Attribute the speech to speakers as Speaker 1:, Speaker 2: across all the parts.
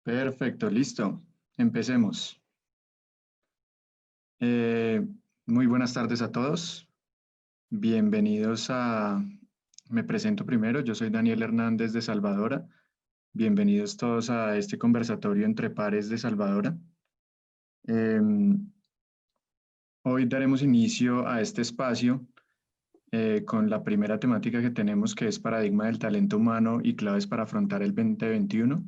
Speaker 1: Perfecto, listo. Empecemos. Muy buenas tardes a todos. Bienvenidos a... Me presento primero, yo soy Daniel Hernández de Salvadora. Bienvenidos todos a este conversatorio entre pares de Salvadora. Hoy daremos inicio a este espacio con la primera temática que tenemos, que es Paradigma del Talento Humano y claves para afrontar el 2021.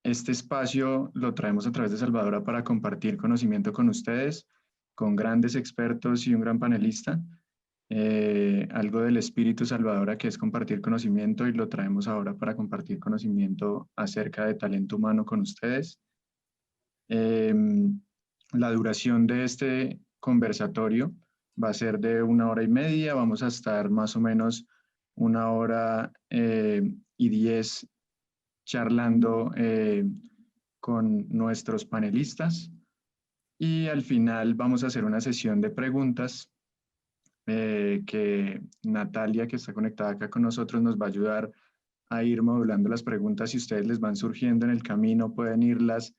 Speaker 1: Este espacio lo traemos a través de Salvadora para compartir conocimiento con ustedes, con grandes expertos y un gran panelista. Algo del espíritu Salvadora, que es compartir conocimiento, y lo traemos ahora para compartir conocimiento acerca de talento humano con ustedes. La duración de este conversatorio va a ser de 1 hora y media. Vamos a estar más o menos 1 hora y 10 charlando con nuestros panelistas, y al final vamos a hacer una sesión de preguntas que Natalia, que está conectada acá con nosotros, nos va a ayudar a ir modulando las preguntas. Si ustedes les van surgiendo en el camino, pueden irlas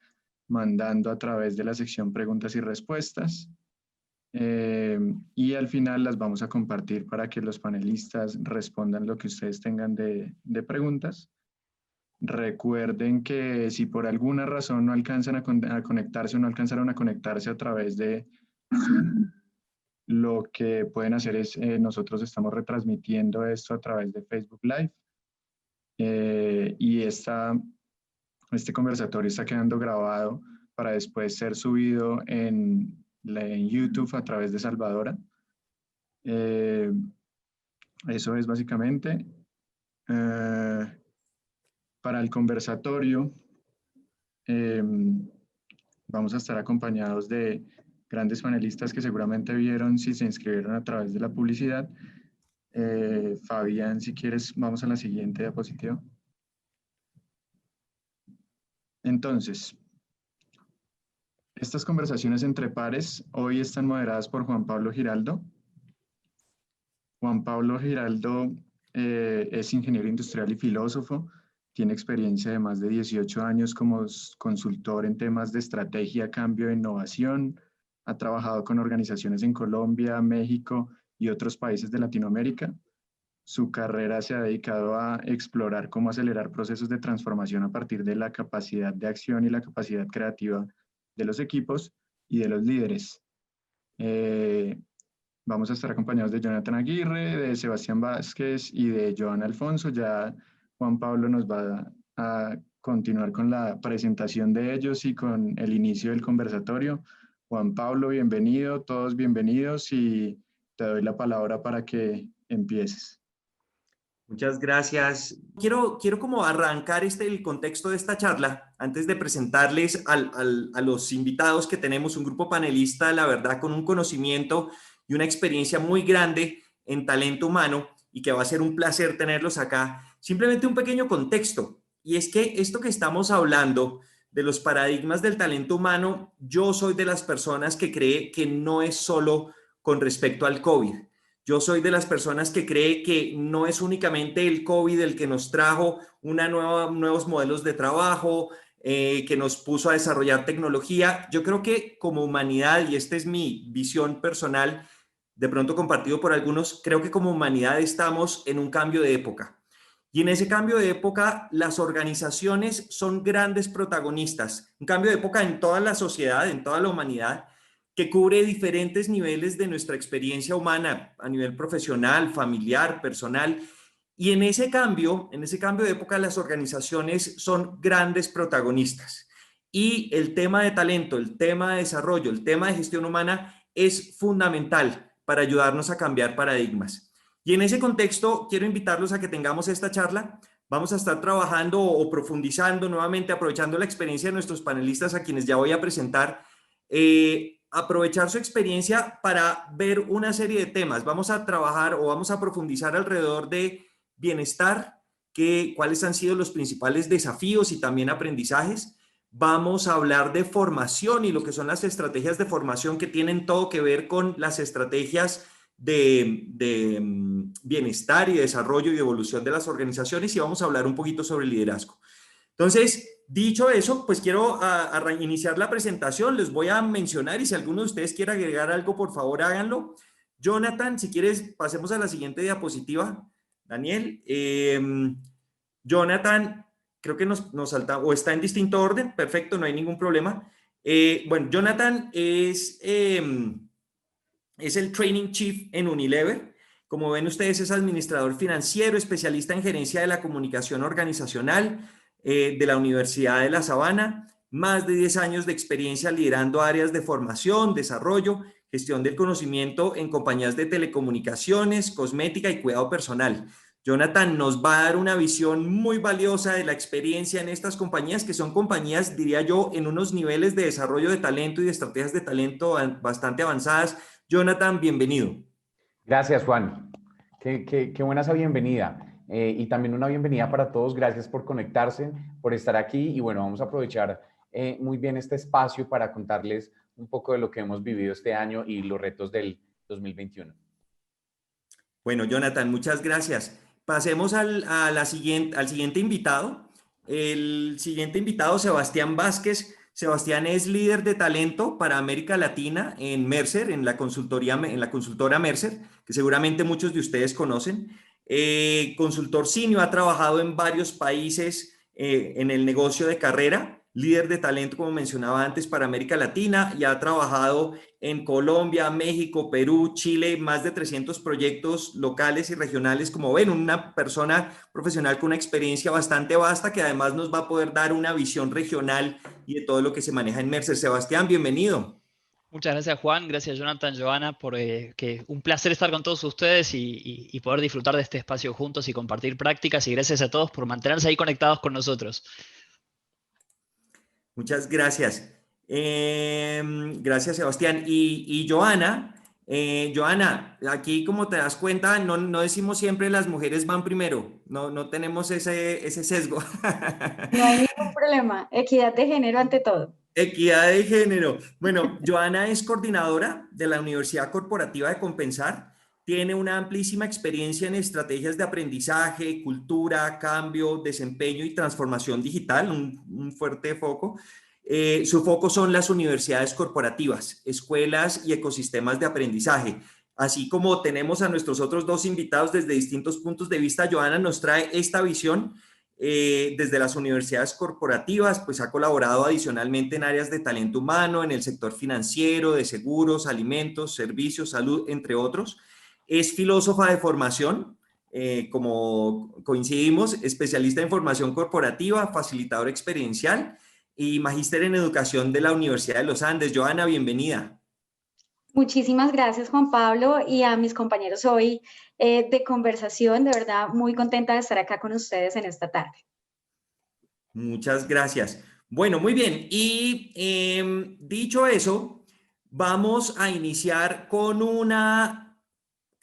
Speaker 1: mandando a través de la sección preguntas y respuestas. Y al final las vamos a compartir para que los panelistas respondan lo que ustedes tengan de preguntas. Recuerden que si por alguna razón no alcanzan a conectarse o no alcanzaron a conectarse a través de Zoom, lo que pueden hacer es, nosotros estamos retransmitiendo esto a través de Facebook Live, y este conversatorio está quedando grabado para después ser subido en YouTube a través de Salvadora. Eso es básicamente. Para el conversatorio vamos a estar acompañados de grandes panelistas que seguramente vieron si se inscribieron a través de la publicidad. Fabián, si quieres, vamos a la siguiente diapositiva. Entonces, estas conversaciones entre pares hoy están moderadas por Juan Pablo Giraldo. Juan Pablo Giraldo es ingeniero industrial y filósofo. Tiene experiencia de más de 18 años como consultor en temas de estrategia, cambio e innovación. Ha trabajado con organizaciones en Colombia, México y otros países de Latinoamérica. Su carrera se ha dedicado a explorar cómo acelerar procesos de transformación a partir de la capacidad de acción y la capacidad creativa de los equipos y de los líderes. Vamos a estar acompañados de Jonathan Aguirre, de Sebastián Vázquez y de Joan Alfonso. Ya Juan Pablo nos va a continuar con la presentación de ellos y con el inicio del conversatorio. Juan Pablo, bienvenido, todos bienvenidos, y te doy la palabra para que empieces.
Speaker 2: Muchas gracias. Quiero como arrancar el contexto de esta charla antes de presentarles a los invitados que tenemos, un grupo panelista, la verdad, con un conocimiento y una experiencia muy grande en talento humano, y que va a ser un placer tenerlos acá. Simplemente un pequeño contexto, y es que esto que estamos hablando de los paradigmas del talento humano, yo soy de las personas que cree que no es solo con respecto al COVID. Yo soy de las personas que cree que no es únicamente el COVID el que nos trajo nuevos modelos de trabajo, que nos puso a desarrollar tecnología. Yo creo que como humanidad, y esta es mi visión personal, de pronto compartido por algunos, creo que como humanidad estamos en un cambio de época. Y en ese cambio de época, las organizaciones son grandes protagonistas. Un cambio de época en toda la sociedad, en toda la humanidad, que cubre diferentes niveles de nuestra experiencia humana a nivel profesional, familiar, personal. Y en ese cambio de época, las organizaciones son grandes protagonistas. Y el tema de talento, el tema de desarrollo, el tema de gestión humana es fundamental para ayudarnos a cambiar paradigmas. Y en ese contexto, quiero invitarlos a que tengamos esta charla. Vamos a estar trabajando o profundizando nuevamente, aprovechando la experiencia de nuestros panelistas, a quienes ya voy a presentar, aprovechar su experiencia para ver una serie de temas. Vamos a trabajar o vamos a profundizar alrededor de bienestar, cuáles han sido los principales desafíos y también aprendizajes. Vamos a hablar de formación y lo que son las estrategias de formación, que tienen todo que ver con las estrategias de bienestar y desarrollo y evolución de las organizaciones, y vamos a hablar un poquito sobre liderazgo. Entonces, dicho eso, pues quiero iniciar la presentación. Les voy a mencionar y si alguno de ustedes quiere agregar algo, por favor, háganlo. Jonathan, si quieres, pasemos a la siguiente diapositiva. Daniel, Jonathan, creo que nos salta o está en distinto orden. Perfecto, no hay ningún problema. Bueno, Jonathan es el Training Chief en Unilever. Como ven ustedes, es administrador financiero, especialista en gerencia de la comunicación organizacional de la Universidad de La Sabana, más de 10 años de experiencia liderando áreas de formación, desarrollo, gestión del conocimiento en compañías de telecomunicaciones, cosmética y cuidado personal. Jonathan nos va a dar una visión muy valiosa de la experiencia en estas compañías, que son compañías, diría yo, en unos niveles de desarrollo de talento y de estrategias de talento bastante avanzadas. Jonathan, bienvenido.
Speaker 3: Gracias, Juan. Qué buena esa bienvenida. Y también una bienvenida para todos. Gracias por conectarse, por estar aquí. Y bueno, vamos a aprovechar muy bien este espacio para contarles un poco de lo que hemos vivido este año y los retos del 2021.
Speaker 2: Bueno, Jonathan, muchas gracias. Pasemos al siguiente invitado. El siguiente invitado, Sebastián Vázquez. Sebastián es líder de talento para América Latina en Mercer, en la consultora Mercer, que seguramente muchos de ustedes conocen. Consultor senior, ha trabajado en varios países en el negocio de carrera, líder de talento, como mencionaba antes, para América Latina, y ha trabajado en Colombia, México, Perú, Chile, más de 300 proyectos locales y regionales. Como ven, una persona profesional con una experiencia bastante vasta que además nos va a poder dar una visión regional y de todo lo que se maneja en Mercer. Sebastián, bienvenido.
Speaker 4: Muchas gracias, Juan. Gracias, Jonathan, Joana, por que un placer estar con todos ustedes y poder disfrutar de este espacio juntos y compartir prácticas. Y gracias a todos por mantenerse ahí conectados con nosotros.
Speaker 2: Muchas gracias. Gracias, Sebastián. Y Joana, Joana, aquí como te das cuenta, no decimos siempre las mujeres van primero. No tenemos ese sesgo.
Speaker 5: No hay ningún problema. Equidad de género ante todo.
Speaker 2: Equidad de género. Bueno, Joana es coordinadora de la Universidad Corporativa de Compensar. Tiene una amplísima experiencia en estrategias de aprendizaje, cultura, cambio, desempeño y transformación digital, un fuerte foco. Su foco son las universidades corporativas, escuelas y ecosistemas de aprendizaje. Así como tenemos a nuestros otros dos invitados desde distintos puntos de vista, Joana nos trae esta visión desde las universidades corporativas, pues ha colaborado adicionalmente en áreas de talento humano, en el sector financiero, de seguros, alimentos, servicios, salud, entre otros. Es filósofa de formación, como coincidimos, especialista en formación corporativa, facilitadora experiencial y magíster en educación de la Universidad de los Andes. Joana, bienvenida.
Speaker 5: Muchísimas gracias, Juan Pablo, y a mis compañeros hoy de conversación. De verdad, muy contenta de estar acá con ustedes en esta tarde.
Speaker 2: Muchas gracias. Bueno, muy bien. Y dicho eso, vamos a iniciar con una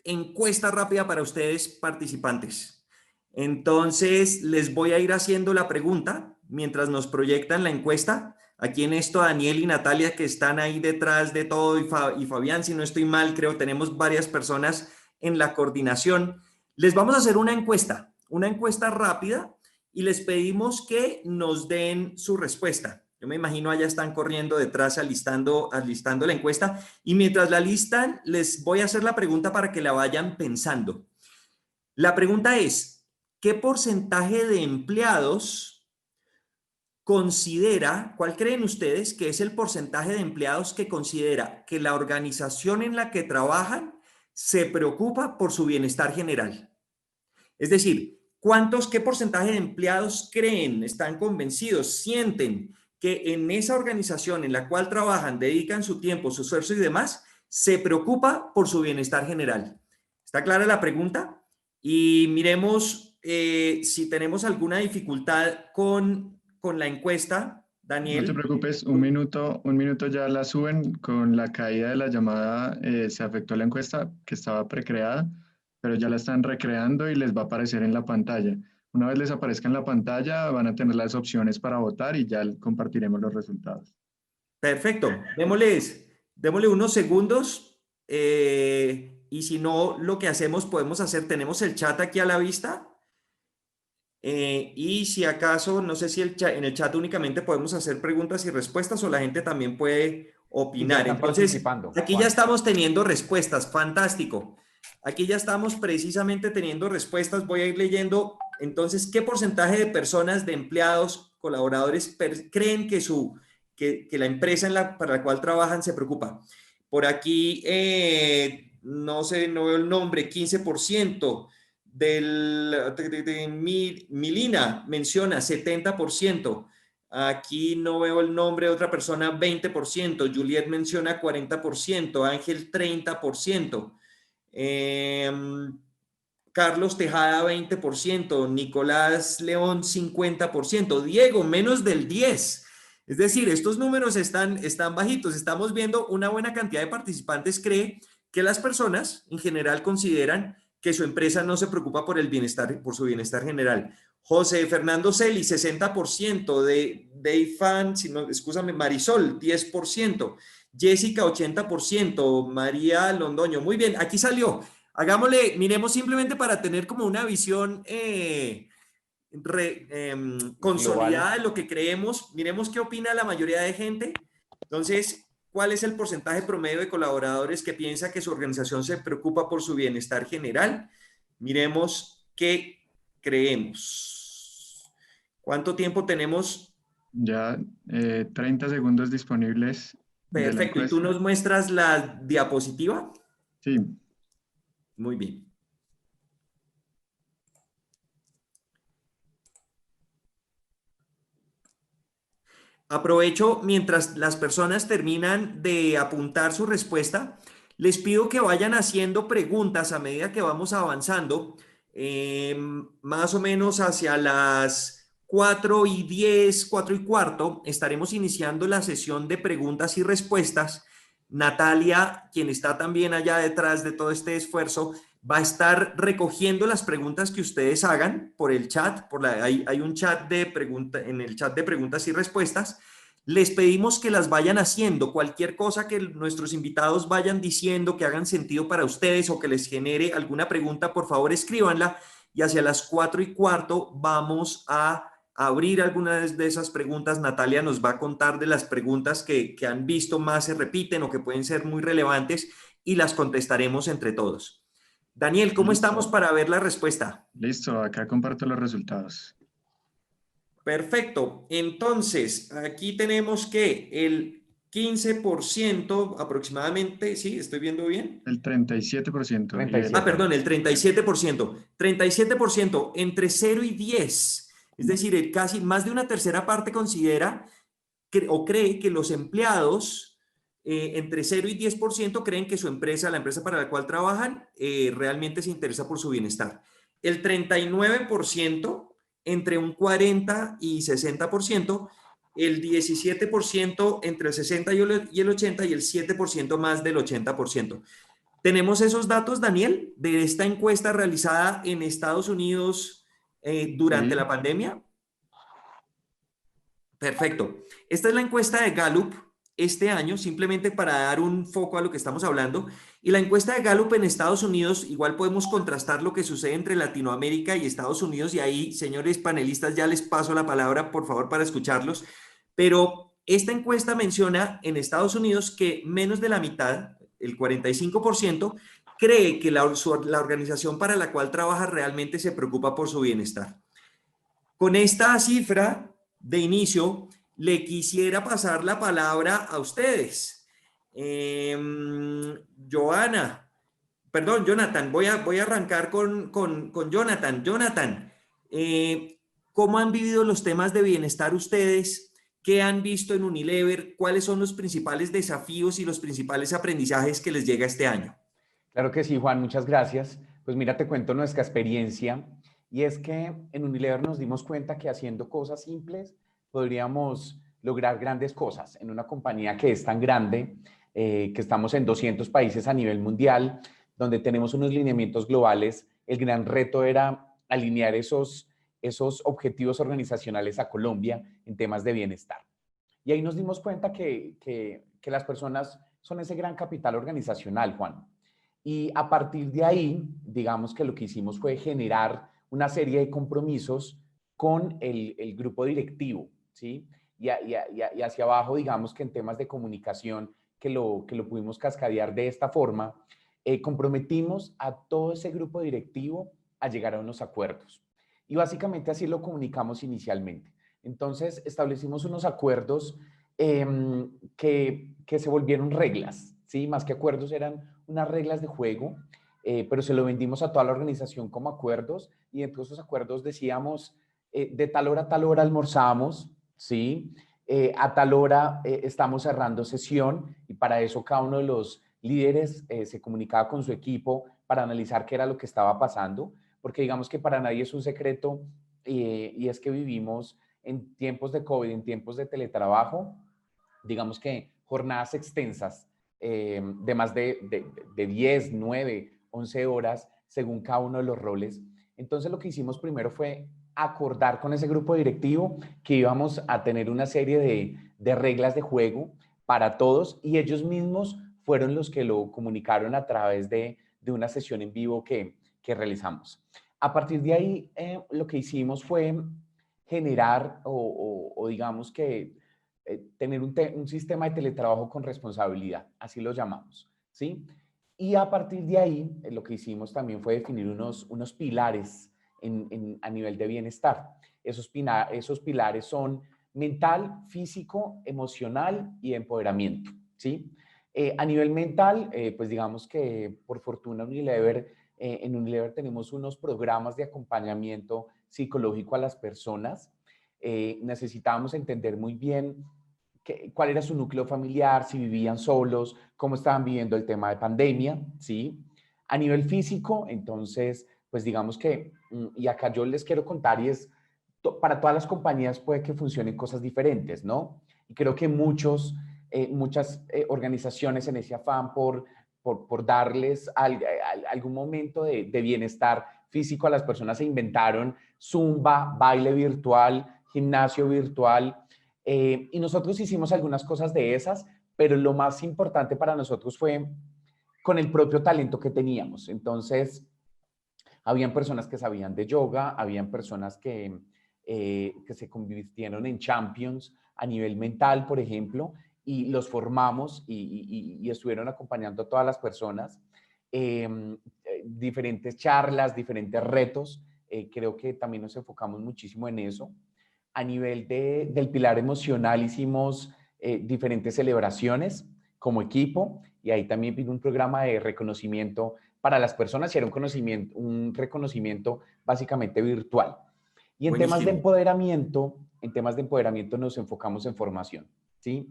Speaker 2: encuesta rápida para ustedes participantes. Entonces, les voy a ir haciendo la pregunta mientras nos proyectan la encuesta. Aquí en esto, Daniel y Natalia, que están ahí detrás de todo, y Fabián, si no estoy mal, creo tenemos varias personas en la coordinación. Les vamos a hacer una encuesta rápida, y les pedimos que nos den su respuesta. Yo me imagino allá están corriendo detrás alistando la encuesta, y mientras la listan, les voy a hacer la pregunta para que la vayan pensando. La pregunta es, ¿qué porcentaje de empleados cuál creen ustedes que es el porcentaje de empleados que considera que la organización en la que trabajan se preocupa por su bienestar general? Es decir, ¿qué porcentaje de empleados creen, están convencidos, sienten que en esa organización en la cual trabajan, dedican su tiempo, su esfuerzo y demás, se preocupa por su bienestar general? ¿Está clara la pregunta? Y miremos si tenemos alguna dificultad con la encuesta, Daniel.
Speaker 1: No te preocupes, un minuto ya la suben. Con la caída de la llamada se afectó la encuesta que estaba precreada, pero ya la están recreando y les va a aparecer en la pantalla. Una vez les aparezca en la pantalla, van a tener las opciones para votar y ya compartiremos los resultados.
Speaker 2: Perfecto. Démosle unos segundos y si no, lo que hacemos, tenemos el chat aquí a la vista. Y si acaso, no sé si en el chat únicamente podemos hacer preguntas y respuestas o la gente también puede opinar.
Speaker 3: están
Speaker 2: Entonces,
Speaker 3: participando,
Speaker 2: aquí
Speaker 3: Juan.
Speaker 2: ya estamos teniendo respuestas. Fantástico. Aquí ya estamos precisamente teniendo respuestas. Voy a ir leyendo. Entonces, ¿qué porcentaje de personas, de empleados, colaboradores creen que la empresa para la cual trabajan se preocupa? Por aquí, no sé, no veo el nombre, 15%. Milina menciona 70%. Aquí no veo el nombre de otra persona, 20%. Juliet menciona 40%. Ángel, 30%. Carlos Tejada, 20%. Nicolás León, 50%. Diego, menos del 10%. Es decir, estos números están bajitos. Estamos viendo una buena cantidad de participantes cree que las personas en general consideran que su empresa no se preocupa por su bienestar general. José Fernando Celi, 60%. De Ifan, si no, excúsame, Marisol, 10%. Jessica, 80%. María Londoño, muy bien, aquí salió. Hagámosle, miremos simplemente para tener como una visión consolidada de lo que creemos. Miremos qué opina la mayoría de gente. Entonces, ¿cuál es el porcentaje promedio de colaboradores que piensa que su organización se preocupa por su bienestar general? Miremos qué creemos. ¿Cuánto tiempo tenemos?
Speaker 1: Ya 30 segundos disponibles de la
Speaker 2: Perfecto. ¿Y tú
Speaker 1: encuesta.
Speaker 2: nos muestras la diapositiva?
Speaker 1: Sí.
Speaker 2: Muy bien. Aprovecho mientras las personas terminan de apuntar su respuesta, les pido que vayan haciendo preguntas a medida que vamos avanzando, más o menos hacia las 4:10, 4:15, estaremos iniciando la sesión de preguntas y respuestas. Natalia, quien está también allá detrás de todo este esfuerzo, va a estar recogiendo las preguntas que ustedes hagan por el chat. Hay un chat en el chat de preguntas y respuestas. Les pedimos que las vayan haciendo. Cualquier cosa que nuestros invitados vayan diciendo que hagan sentido para ustedes o que les genere alguna pregunta, por favor escríbanla. Y hacia las 4:15 vamos a abrir algunas de esas preguntas. Natalia nos va a contar de las preguntas que han visto más se repiten o que pueden ser muy relevantes y las contestaremos entre todos. Daniel, ¿cómo estamos para ver la respuesta?
Speaker 1: Listo, acá comparto los resultados.
Speaker 2: Perfecto. Entonces, aquí tenemos que el 15% aproximadamente, ¿sí? ¿Estoy viendo bien?
Speaker 1: El 37%.
Speaker 3: 37.
Speaker 2: Perdón, el 37%. 37% entre 0 y 10. Es decir, casi más de una tercera parte considera o cree que los empleados entre 0 y 10% creen que su empresa, la empresa para la cual trabajan, realmente se interesa por su bienestar. El 39% entre un 40 y 60%, el 17% entre el 60 y el 80 y el 7% más del 80%. ¿Tenemos esos datos, Daniel, de esta encuesta realizada en Estados Unidos durante la pandemia? Perfecto. Esta es la encuesta de Gallup este año, simplemente para dar un foco a lo que estamos hablando. Y la encuesta de Gallup en Estados Unidos, igual podemos contrastar lo que sucede entre Latinoamérica y Estados Unidos. Y ahí, señores panelistas, ya les paso la palabra, por favor, para escucharlos. Pero esta encuesta menciona en Estados Unidos que menos de la mitad, el 45%, cree que la organización para la cual trabaja realmente se preocupa por su bienestar. Con esta cifra de inicio, le quisiera pasar la palabra a ustedes. Jonathan, voy a arrancar con Jonathan. Jonathan, ¿cómo han vivido los temas de bienestar ustedes? ¿Qué han visto en Unilever? ¿Cuáles son los principales desafíos y los principales aprendizajes que les llega este año?
Speaker 3: Claro que sí, Juan, muchas gracias. Pues mira, te cuento nuestra experiencia y es que en Unilever nos dimos cuenta que haciendo cosas simples podríamos lograr grandes cosas. En una compañía que es tan grande, que estamos en 200 países a nivel mundial, donde tenemos unos lineamientos globales, el gran reto era alinear esos objetivos organizacionales a Colombia en temas de bienestar. Y ahí nos dimos cuenta que las personas son ese gran capital organizacional, Juan. Y a partir de ahí, digamos que lo que hicimos fue generar una serie de compromisos con el grupo directivo, ¿sí? Y hacia abajo, digamos que en temas de comunicación, que lo pudimos cascadear de esta forma, comprometimos a todo ese grupo directivo a llegar a unos acuerdos. Y básicamente así lo comunicamos inicialmente. Entonces, establecimos unos acuerdos que se volvieron reglas, ¿sí? Más que acuerdos, eran unas reglas de juego, pero se lo vendimos a toda la organización como acuerdos, y dentro de esos acuerdos decíamos, de tal hora a tal hora almorzamos, ¿sí? A tal hora estamos cerrando sesión, y para eso cada uno de los líderes se comunicaba con su equipo para analizar qué era lo que estaba pasando, porque digamos que para nadie es un secreto, y es que vivimos en tiempos de COVID, en tiempos de teletrabajo, digamos que jornadas extensas de más de 10, 9, 11 horas según cada uno de los roles. Entonces lo que hicimos primero fue acordar con ese grupo directivo que íbamos a tener una serie de reglas de juego para todos, y ellos mismos fueron los que lo comunicaron a través de una sesión en vivo que realizamos. A partir de ahí, lo que hicimos fue generar o digamos que tener un sistema de teletrabajo con responsabilidad, así lo llamamos, ¿sí? Y a partir de ahí, lo que hicimos también fue definir unos pilares a nivel de bienestar. Esos pilares son mental, físico, emocional y empoderamiento, ¿sí? A nivel mental, pues digamos que por fortuna en Unilever tenemos unos programas de acompañamiento psicológico a las personas. Necesitábamos entender muy bien cuál era su núcleo familiar, si vivían solos, cómo estaban viviendo el tema de pandemia, ¿sí? A nivel físico, entonces, pues digamos que, y acá yo les quiero contar, y es, para todas las compañías puede que funcionen cosas diferentes, ¿no? Y creo que muchas organizaciones en ese afán por darles algún momento de bienestar físico a las personas se inventaron Zumba, baile virtual, gimnasio virtual, y nosotros hicimos algunas cosas de esas, pero lo más importante para nosotros fue con el propio talento que teníamos. Entonces, habían personas que sabían de yoga, habían personas que se convirtieron en champions a nivel mental, por ejemplo, y los formamos y estuvieron acompañando a todas las personas. Diferentes charlas, diferentes retos, creo que también nos enfocamos muchísimo en eso. A nivel del pilar emocional hicimos diferentes celebraciones como equipo, y ahí también vino un programa de reconocimiento para las personas, y era un reconocimiento básicamente virtual. Y en temas de empoderamiento nos enfocamos en formación, ¿sí?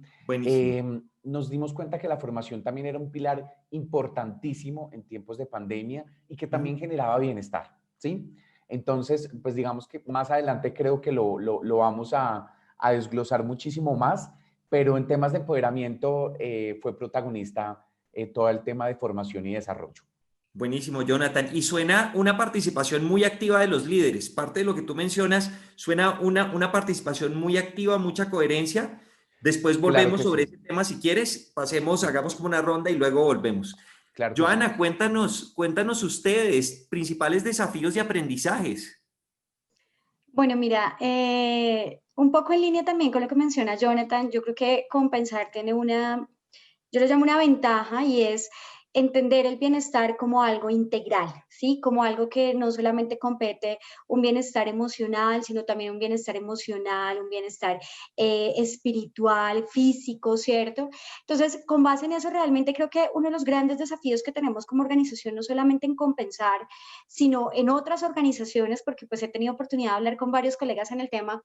Speaker 3: Nos dimos cuenta que la formación también era un pilar importantísimo en tiempos de pandemia y que también generaba bienestar, ¿sí? Entonces, pues digamos que más adelante creo que lo vamos a desglosar muchísimo más, pero en temas de empoderamiento fue protagonista todo el tema de formación y desarrollo.
Speaker 2: Buenísimo, Jonathan. Y suena una participación muy activa de los líderes. Parte de lo que tú mencionas suena una participación muy activa, mucha coherencia. Después volvemos sobre ese tema si quieres. Hagamos como una ronda y luego volvemos. Claro. Joana, cuéntanos ustedes, principales desafíos y aprendizajes.
Speaker 5: Bueno, mira, un poco en línea también con lo que menciona Jonathan, yo creo que Compensar tiene yo le llamo una ventaja, y es entender el bienestar como algo integral, ¿sí? Como algo que no solamente compete un bienestar emocional, sino también un bienestar emocional, un bienestar espiritual, físico, ¿cierto? Entonces, con base en eso, realmente creo que uno de los grandes desafíos que tenemos como organización, no solamente en Compensar, sino en otras organizaciones, porque pues he tenido oportunidad de hablar con varios colegas en el tema,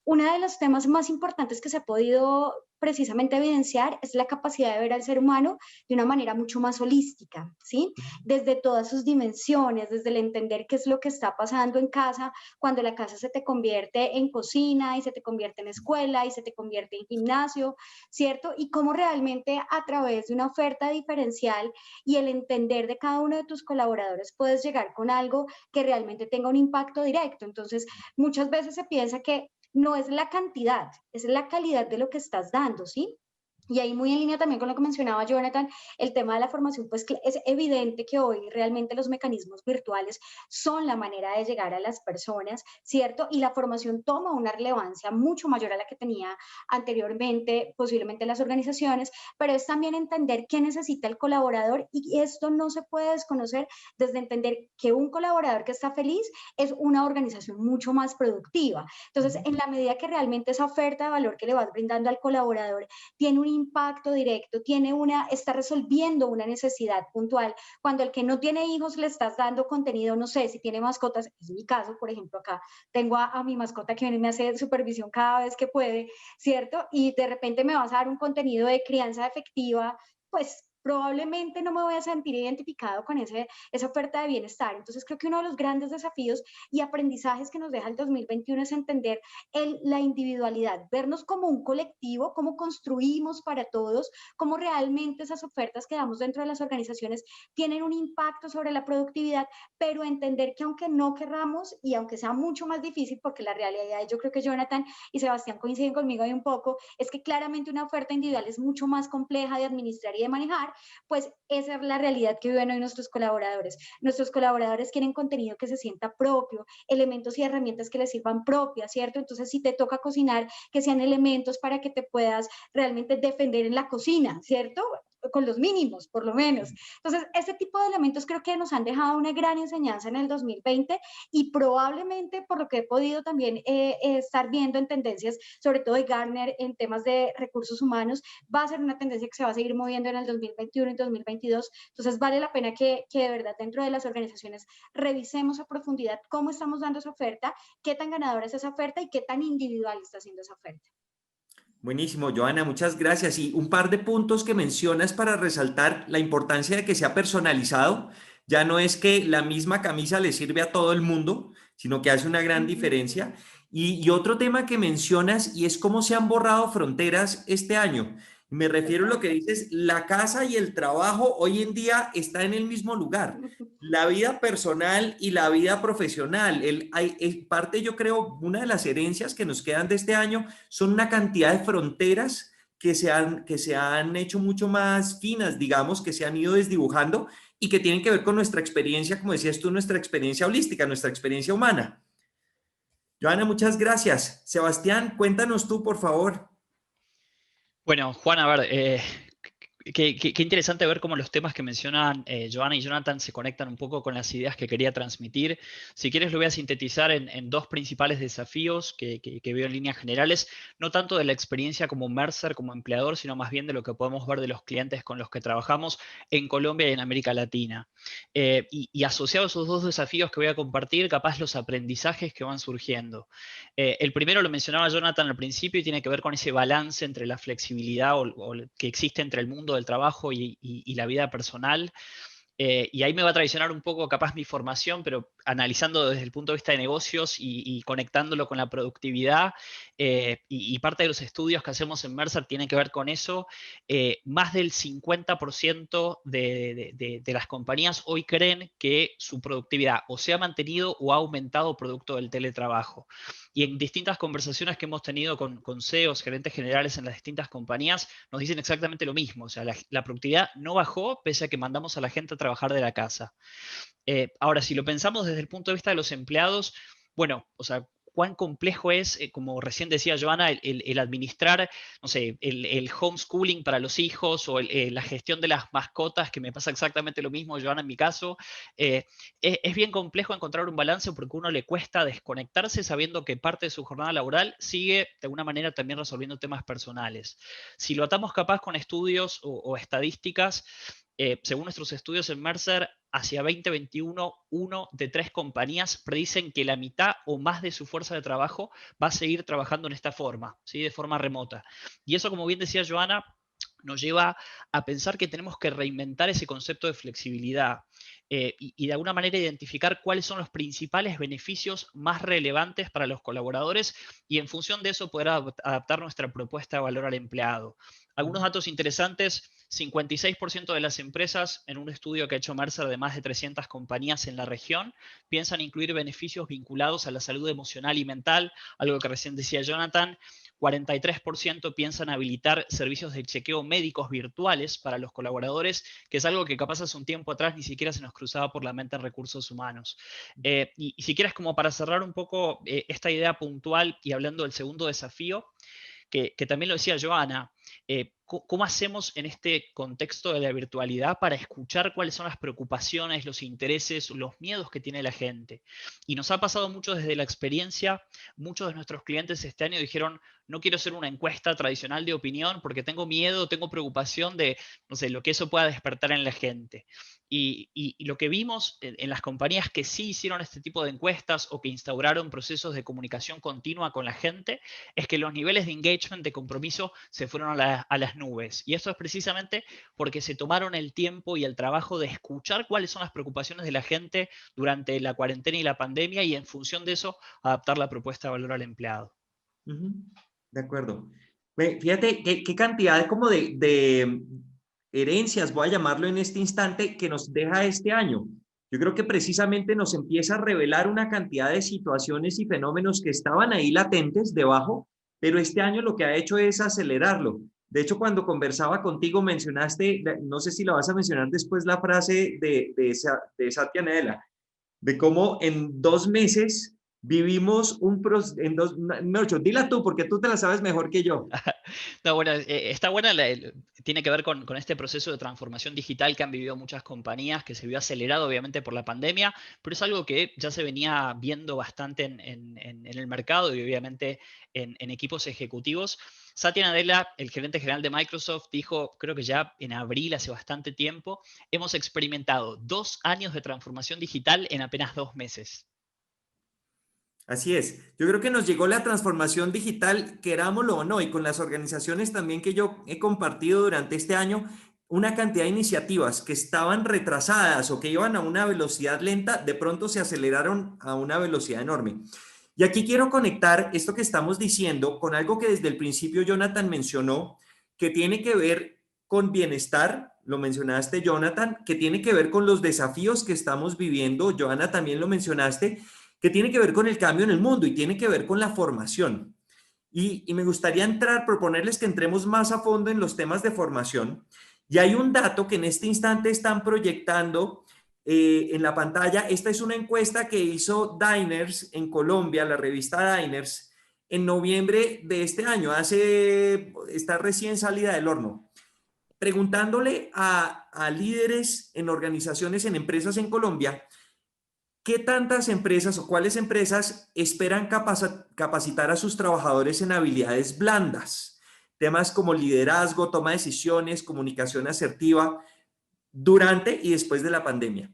Speaker 5: uno de los temas más importantes que se ha podido precisamente evidenciar es la capacidad de ver al ser humano de una manera mucho más holística, ¿sí? Desde todas sus dimensiones, desde el entender qué es lo que está pasando en casa, cuando la casa se te convierte en cocina y se te convierte en escuela y se te convierte en gimnasio, ¿cierto? Y cómo realmente a través de una oferta diferencial y el entender de cada uno de tus colaboradores puedes llegar con algo que realmente tenga un impacto directo. Entonces, muchas veces se piensa que no es la cantidad, es la calidad de lo que estás dando, ¿sí? Y ahí muy en línea también con lo que mencionaba Jonathan, el tema de la formación, pues es evidente que hoy realmente los mecanismos virtuales son la manera de llegar a las personas, ¿cierto? Y la formación toma una relevancia mucho mayor a la que tenía anteriormente, posiblemente las organizaciones, pero es también entender qué necesita el colaborador y esto no se puede desconocer desde entender que un colaborador que está feliz es una organización mucho más productiva. Entonces, en la medida que realmente esa oferta de valor que le vas brindando al colaborador tiene un impacto directo, está resolviendo una necesidad puntual. Cuando el que no tiene hijos le estás dando contenido, no sé, si tiene mascotas, es mi caso, por ejemplo, acá tengo a mi mascota que viene y me hace supervisión cada vez que puede, ¿cierto? Y de repente me vas a dar un contenido de crianza efectiva, pues probablemente no me voy a sentir identificado con esa oferta de bienestar. Entonces creo que uno de los grandes desafíos y aprendizajes que nos deja el 2021 es entender la individualidad, vernos como un colectivo, cómo construimos para todos, cómo realmente esas ofertas que damos dentro de las organizaciones tienen un impacto sobre la productividad, pero entender que aunque no querramos y aunque sea mucho más difícil, porque la realidad, yo creo que Jonathan y Sebastián coinciden conmigo ahí un poco, es que claramente una oferta individual es mucho más compleja de administrar y de manejar, pues esa es la realidad que viven hoy nuestros colaboradores. Nuestros colaboradores quieren contenido que se sienta propio, elementos y herramientas que les sirvan propias, ¿cierto? Entonces, si te toca cocinar, que sean elementos para que te puedas realmente defender en la cocina, ¿cierto? Con los mínimos, por lo menos. Entonces, ese tipo de elementos creo que nos han dejado una gran enseñanza en el 2020 y probablemente, por lo que he podido también estar viendo en tendencias, sobre todo de Gartner, en temas de recursos humanos, va a ser una tendencia que se va a seguir moviendo en el 2021 y 2022. Entonces, vale la pena que de verdad dentro de las organizaciones revisemos a profundidad cómo estamos dando esa oferta, qué tan ganadora es esa oferta y qué tan individual está siendo esa oferta.
Speaker 2: Buenísimo, Joana, muchas gracias. Y un par de puntos que mencionas para resaltar la importancia de que sea personalizado. Ya no es que la misma camisa le sirve a todo el mundo, sino que hace una gran diferencia. Y otro tema que mencionas y es cómo se han borrado fronteras este año. Me refiero a lo que dices, la casa y el trabajo hoy en día está en el mismo lugar. La vida personal y la vida profesional. Parte, yo creo, una de las herencias que nos quedan de este año son una cantidad de fronteras que se han hecho mucho más finas, digamos, que se han ido desdibujando y que tienen que ver con nuestra experiencia, como decías tú, nuestra experiencia holística, nuestra experiencia humana. Joana, muchas gracias. Sebastián, cuéntanos tú, por favor.
Speaker 4: Bueno, Juan, a ver, qué interesante ver cómo los temas que mencionan Joana y Jonathan se conectan un poco con las ideas que quería transmitir. Si quieres, lo voy a sintetizar en dos principales desafíos que veo en líneas generales, no tanto de la experiencia como Mercer, como empleador, sino más bien de lo que podemos ver de los clientes con los que trabajamos en Colombia y en América Latina. Y asociado a esos dos desafíos que voy a compartir, capaz los aprendizajes que van surgiendo. El primero lo mencionaba Jonathan al principio y tiene que ver con ese balance entre la flexibilidad o que existe entre el mundo del trabajo y la vida personal. Y ahí me va a traicionar un poco capaz mi formación, pero analizando desde el punto de vista de negocios y conectándolo con la productividad, y parte de los estudios que hacemos en Mercer tienen que ver con eso. Más del 50% de las compañías hoy creen que su productividad o se ha mantenido o ha aumentado producto del teletrabajo. Y en distintas conversaciones que hemos tenido con CEOs, gerentes generales en las distintas compañías, nos dicen exactamente lo mismo. O sea, la productividad no bajó pese a que mandamos a la gente a trabajar de la casa. Ahora, si lo pensamos desde el punto de vista de los empleados, bueno, o sea, cuán complejo es, como recién decía Joana, el administrar, no sé, el homeschooling para los hijos o la gestión de las mascotas, que me pasa exactamente lo mismo, Joana, en mi caso. Es bien complejo encontrar un balance porque a uno le cuesta desconectarse sabiendo que parte de su jornada laboral sigue de alguna manera también resolviendo temas personales. Si lo atamos capaz con estudios o estadísticas, según nuestros estudios en Mercer, hacia 2021, 1 de 3 compañías predicen que la mitad o más de su fuerza de trabajo va a seguir trabajando en esta forma, ¿sí? De forma remota. Y eso, como bien decía Joana, nos lleva a pensar que tenemos que reinventar ese concepto de flexibilidad y de alguna manera identificar cuáles son los principales beneficios más relevantes para los colaboradores y en función de eso poder adaptar nuestra propuesta de valor al empleado. Algunos datos interesantes: 56% de las empresas, en un estudio que ha hecho Mercer de más de 300 compañías en la región, piensan incluir beneficios vinculados a la salud emocional y mental, algo que recién decía Jonathan. 43% piensan habilitar servicios de chequeo médicos virtuales para los colaboradores, que es algo que capaz hace un tiempo atrás ni siquiera se nos cruzaba por la mente en recursos humanos. Y si quieres, como para cerrar un poco esta idea puntual y hablando del segundo desafío, que también lo decía Joana, ¿cómo hacemos en este contexto de la virtualidad para escuchar cuáles son las preocupaciones, los intereses, los miedos que tiene la gente? Y nos ha pasado mucho desde la experiencia, muchos de nuestros clientes este año dijeron, no quiero hacer una encuesta tradicional de opinión porque tengo miedo, tengo preocupación de, no sé, lo que eso pueda despertar en la gente. Y lo que vimos en las compañías que sí hicieron este tipo de encuestas o que instauraron procesos de comunicación continua con la gente, es que los niveles de engagement, de compromiso, se fueron a las nubes. Y esto es precisamente porque se tomaron el tiempo y el trabajo de escuchar cuáles son las preocupaciones de la gente durante la cuarentena y la pandemia y en función de eso adaptar la propuesta de valor al empleado.
Speaker 2: De acuerdo. Fíjate qué cantidad de herencias, voy a llamarlo en este instante, que nos deja este año. Yo creo que precisamente nos empieza a revelar una cantidad de situaciones y fenómenos que estaban ahí latentes debajo, pero este año lo que ha hecho es acelerarlo. De hecho, cuando conversaba contigo mencionaste, no sé si la vas a mencionar después, la frase de Satya Nadella, de cómo en 2 meses vivimos dila tú, porque tú te la sabes mejor que yo.
Speaker 4: No, bueno, está buena, tiene que ver con este proceso de transformación digital que han vivido muchas compañías, que se vio acelerado obviamente por la pandemia, pero es algo que ya se venía viendo bastante en el mercado y obviamente en equipos ejecutivos. Satya Nadella, el gerente general de Microsoft, dijo, creo que ya en abril, hace bastante tiempo, hemos experimentado 2 años de transformación digital en apenas 2 meses.
Speaker 2: Así es. Yo creo que nos llegó la transformación digital, querámoslo o no, y con las organizaciones también que yo he compartido durante este año, una cantidad de iniciativas que estaban retrasadas o que iban a una velocidad lenta, de pronto se aceleraron a una velocidad enorme. Y aquí quiero conectar esto que estamos diciendo con algo que desde el principio Jonathan mencionó, que tiene que ver con bienestar, lo mencionaste Jonathan, que tiene que ver con los desafíos que estamos viviendo, Joana también lo mencionaste, que tiene que ver con el cambio en el mundo y tiene que ver con la formación. Y me gustaría proponerles que entremos más a fondo en los temas de formación. Y hay un dato que en este instante están proyectando en la pantalla. Esta es una encuesta que hizo Diners en Colombia, la revista Diners, en noviembre de este año. Está recién salida del horno. Preguntándole a líderes en organizaciones, en empresas en Colombia, ¿qué tantas empresas o cuáles empresas esperan capacitar a sus trabajadores en habilidades blandas? Temas como liderazgo, toma de decisiones, comunicación asertiva, durante y después de la pandemia.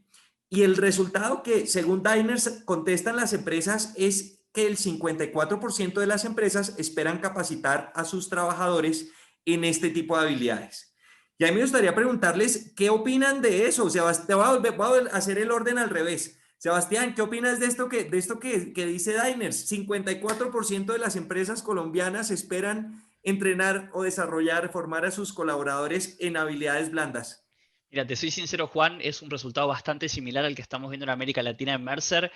Speaker 2: Y el resultado que, según Diners, contestan las empresas es que el 54% de las empresas esperan capacitar a sus trabajadores en este tipo de habilidades. Y a mí me gustaría preguntarles, ¿qué opinan de eso? O sea, voy a hacer el orden al revés. Sebastián, ¿qué opinas de esto que dice Diners? 54% de las empresas colombianas esperan entrenar o desarrollar, formar a sus colaboradores en habilidades blandas.
Speaker 4: Mira, te soy sincero, Juan, es un resultado bastante similar al que estamos viendo en América Latina en Mercer.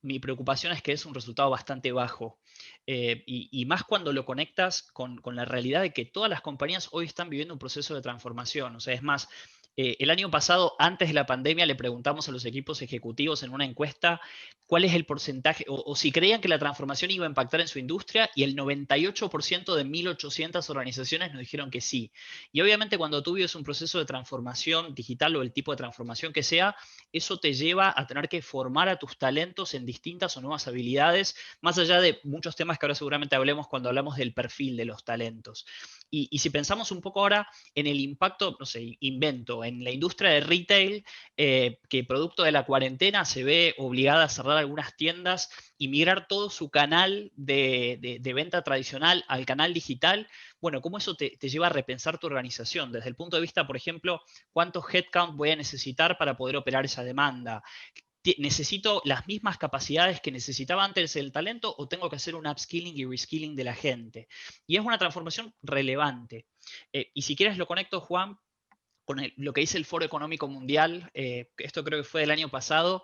Speaker 4: Mi preocupación es que es un resultado bastante bajo. Y más cuando lo conectas con la realidad de que todas las compañías hoy están viviendo un proceso de transformación. O sea, es más, el año pasado, antes de la pandemia, le preguntamos a los equipos ejecutivos en una encuesta cuál es el porcentaje, o si creían que la transformación iba a impactar en su industria, y el 98% de 1.800 organizaciones nos dijeron que sí. Y obviamente cuando tú vives un proceso de transformación digital o el tipo de transformación que sea, eso te lleva a tener que formar a tus talentos en distintas o nuevas habilidades, más allá de muchos temas que ahora seguramente hablemos cuando hablamos del perfil de los talentos. Y si pensamos un poco ahora en el impacto, no sé, invento, en la industria de retail, que producto de la cuarentena se ve obligada a cerrar algunas tiendas y migrar todo su canal de venta tradicional al canal digital, bueno, ¿cómo eso te lleva a repensar tu organización? Desde el punto de vista, por ejemplo, ¿cuántos headcount voy a necesitar para poder operar esa demanda? ¿Necesito las mismas capacidades que necesitaba antes el talento o tengo que hacer un upskilling y reskilling de la gente? Y es una transformación relevante. Y si quieres lo conecto, Juan, con lo que dice el Foro Económico Mundial, esto creo que fue del año pasado.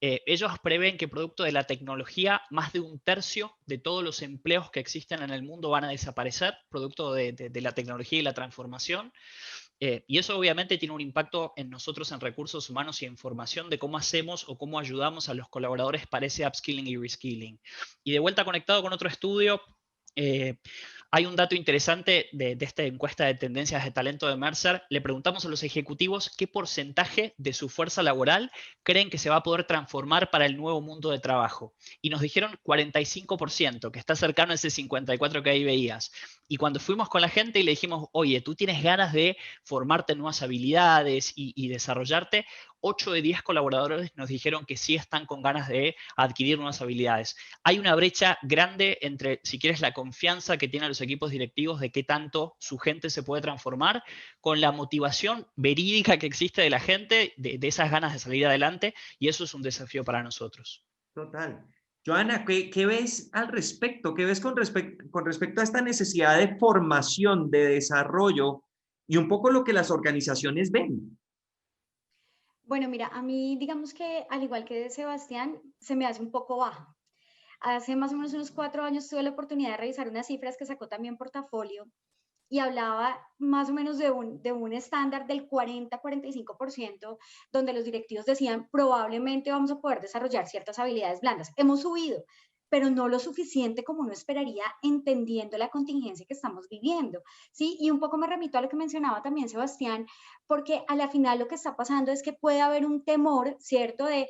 Speaker 4: ellos prevén que producto de la tecnología, más de 1/3 de todos los empleos que existen en el mundo van a desaparecer, producto de la tecnología y la transformación. Y eso obviamente tiene un impacto en nosotros en recursos humanos y en formación de cómo hacemos o cómo ayudamos a los colaboradores para ese upskilling y reskilling. Y de vuelta conectado con otro estudio, hay un dato interesante de esta encuesta de tendencias de talento de Mercer. Le preguntamos a los ejecutivos qué porcentaje de su fuerza laboral creen que se va a poder transformar para el nuevo mundo de trabajo. Y nos dijeron 45%, que está cercano a ese 54% que ahí veías. Y cuando fuimos con la gente y le dijimos, oye, ¿tú tienes ganas de formarte en nuevas habilidades y desarrollarte? 8 de 10 colaboradores nos dijeron que sí están con ganas de adquirir nuevas habilidades. Hay una brecha grande entre, si quieres, la confianza que tienen los equipos directivos de qué tanto su gente se puede transformar, con la motivación verídica que existe de la gente, de esas ganas de salir adelante, y eso es un desafío para nosotros.
Speaker 2: Total. Joana, ¿qué ves al respecto? ¿Qué ves con respecto a esta necesidad de formación, de desarrollo y un poco lo que las organizaciones ven?
Speaker 5: Bueno, mira, a mí digamos que al igual que de Sebastián, se me hace un poco baja. Hace más o menos unos 4 años tuve la oportunidad de revisar unas cifras que sacó también Portafolio y hablaba más o menos de un estándar del 40-45%, donde los directivos decían probablemente vamos a poder desarrollar ciertas habilidades blandas. Hemos subido, pero no lo suficiente como uno esperaría, entendiendo la contingencia que estamos viviendo, ¿sí? Y un poco me remito a lo que mencionaba también Sebastián, porque a la final lo que está pasando es que puede haber un temor, ¿cierto?, de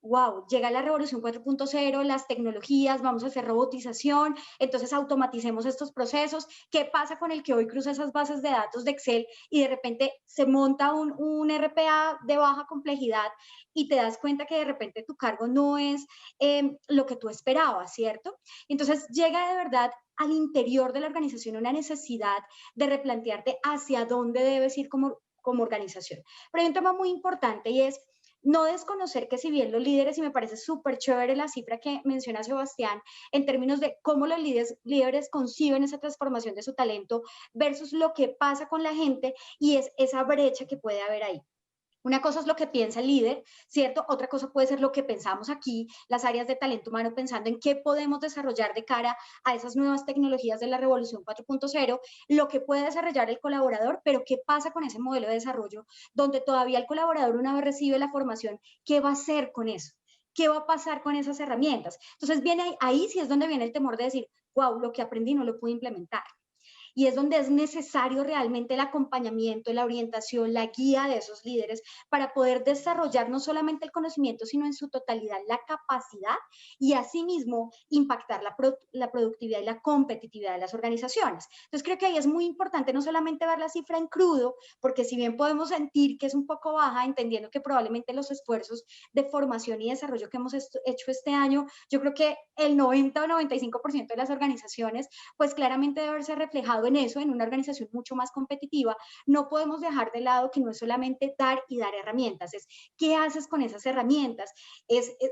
Speaker 5: wow, llega la revolución 4.0, las tecnologías, vamos a hacer robotización, entonces automaticemos estos procesos. ¿Qué pasa con el que hoy cruza esas bases de datos de Excel y de repente se monta un RPA de baja complejidad y te das cuenta que de repente tu cargo no es lo que tú esperabas, ¿cierto? Entonces llega de verdad al interior de la organización una necesidad de replantearte hacia dónde debes ir como organización. Pero hay un tema muy importante y es no desconocer que si bien los líderes, y me parece súper chévere la cifra que menciona Sebastián, en términos de cómo los líderes conciben esa transformación de su talento versus lo que pasa con la gente y es esa brecha que puede haber ahí. Una cosa es lo que piensa el líder, ¿cierto? Otra cosa puede ser lo que pensamos aquí, las áreas de talento humano, pensando en qué podemos desarrollar de cara a esas nuevas tecnologías de la revolución 4.0, lo que puede desarrollar el colaborador, pero qué pasa con ese modelo de desarrollo donde todavía el colaborador, una vez recibe la formación, ¿qué va a hacer con eso? ¿Qué va a pasar con esas herramientas? Entonces, viene ahí sí es donde viene el temor de decir, wow, lo que aprendí no lo pude implementar. Y es donde es necesario realmente el acompañamiento, la orientación, la guía de esos líderes para poder desarrollar no solamente el conocimiento, sino en su totalidad la capacidad y asimismo impactar la productividad y la competitividad de las organizaciones. Entonces creo que ahí es muy importante no solamente ver la cifra en crudo, porque si bien podemos sentir que es un poco baja, entendiendo que probablemente los esfuerzos de formación y desarrollo que hemos hecho este año, yo creo que el 90 o 95% de las organizaciones, pues claramente debe verse reflejado en eso, en una organización mucho más competitiva. No podemos dejar de lado que no es solamente dar y dar herramientas, es qué haces con esas herramientas.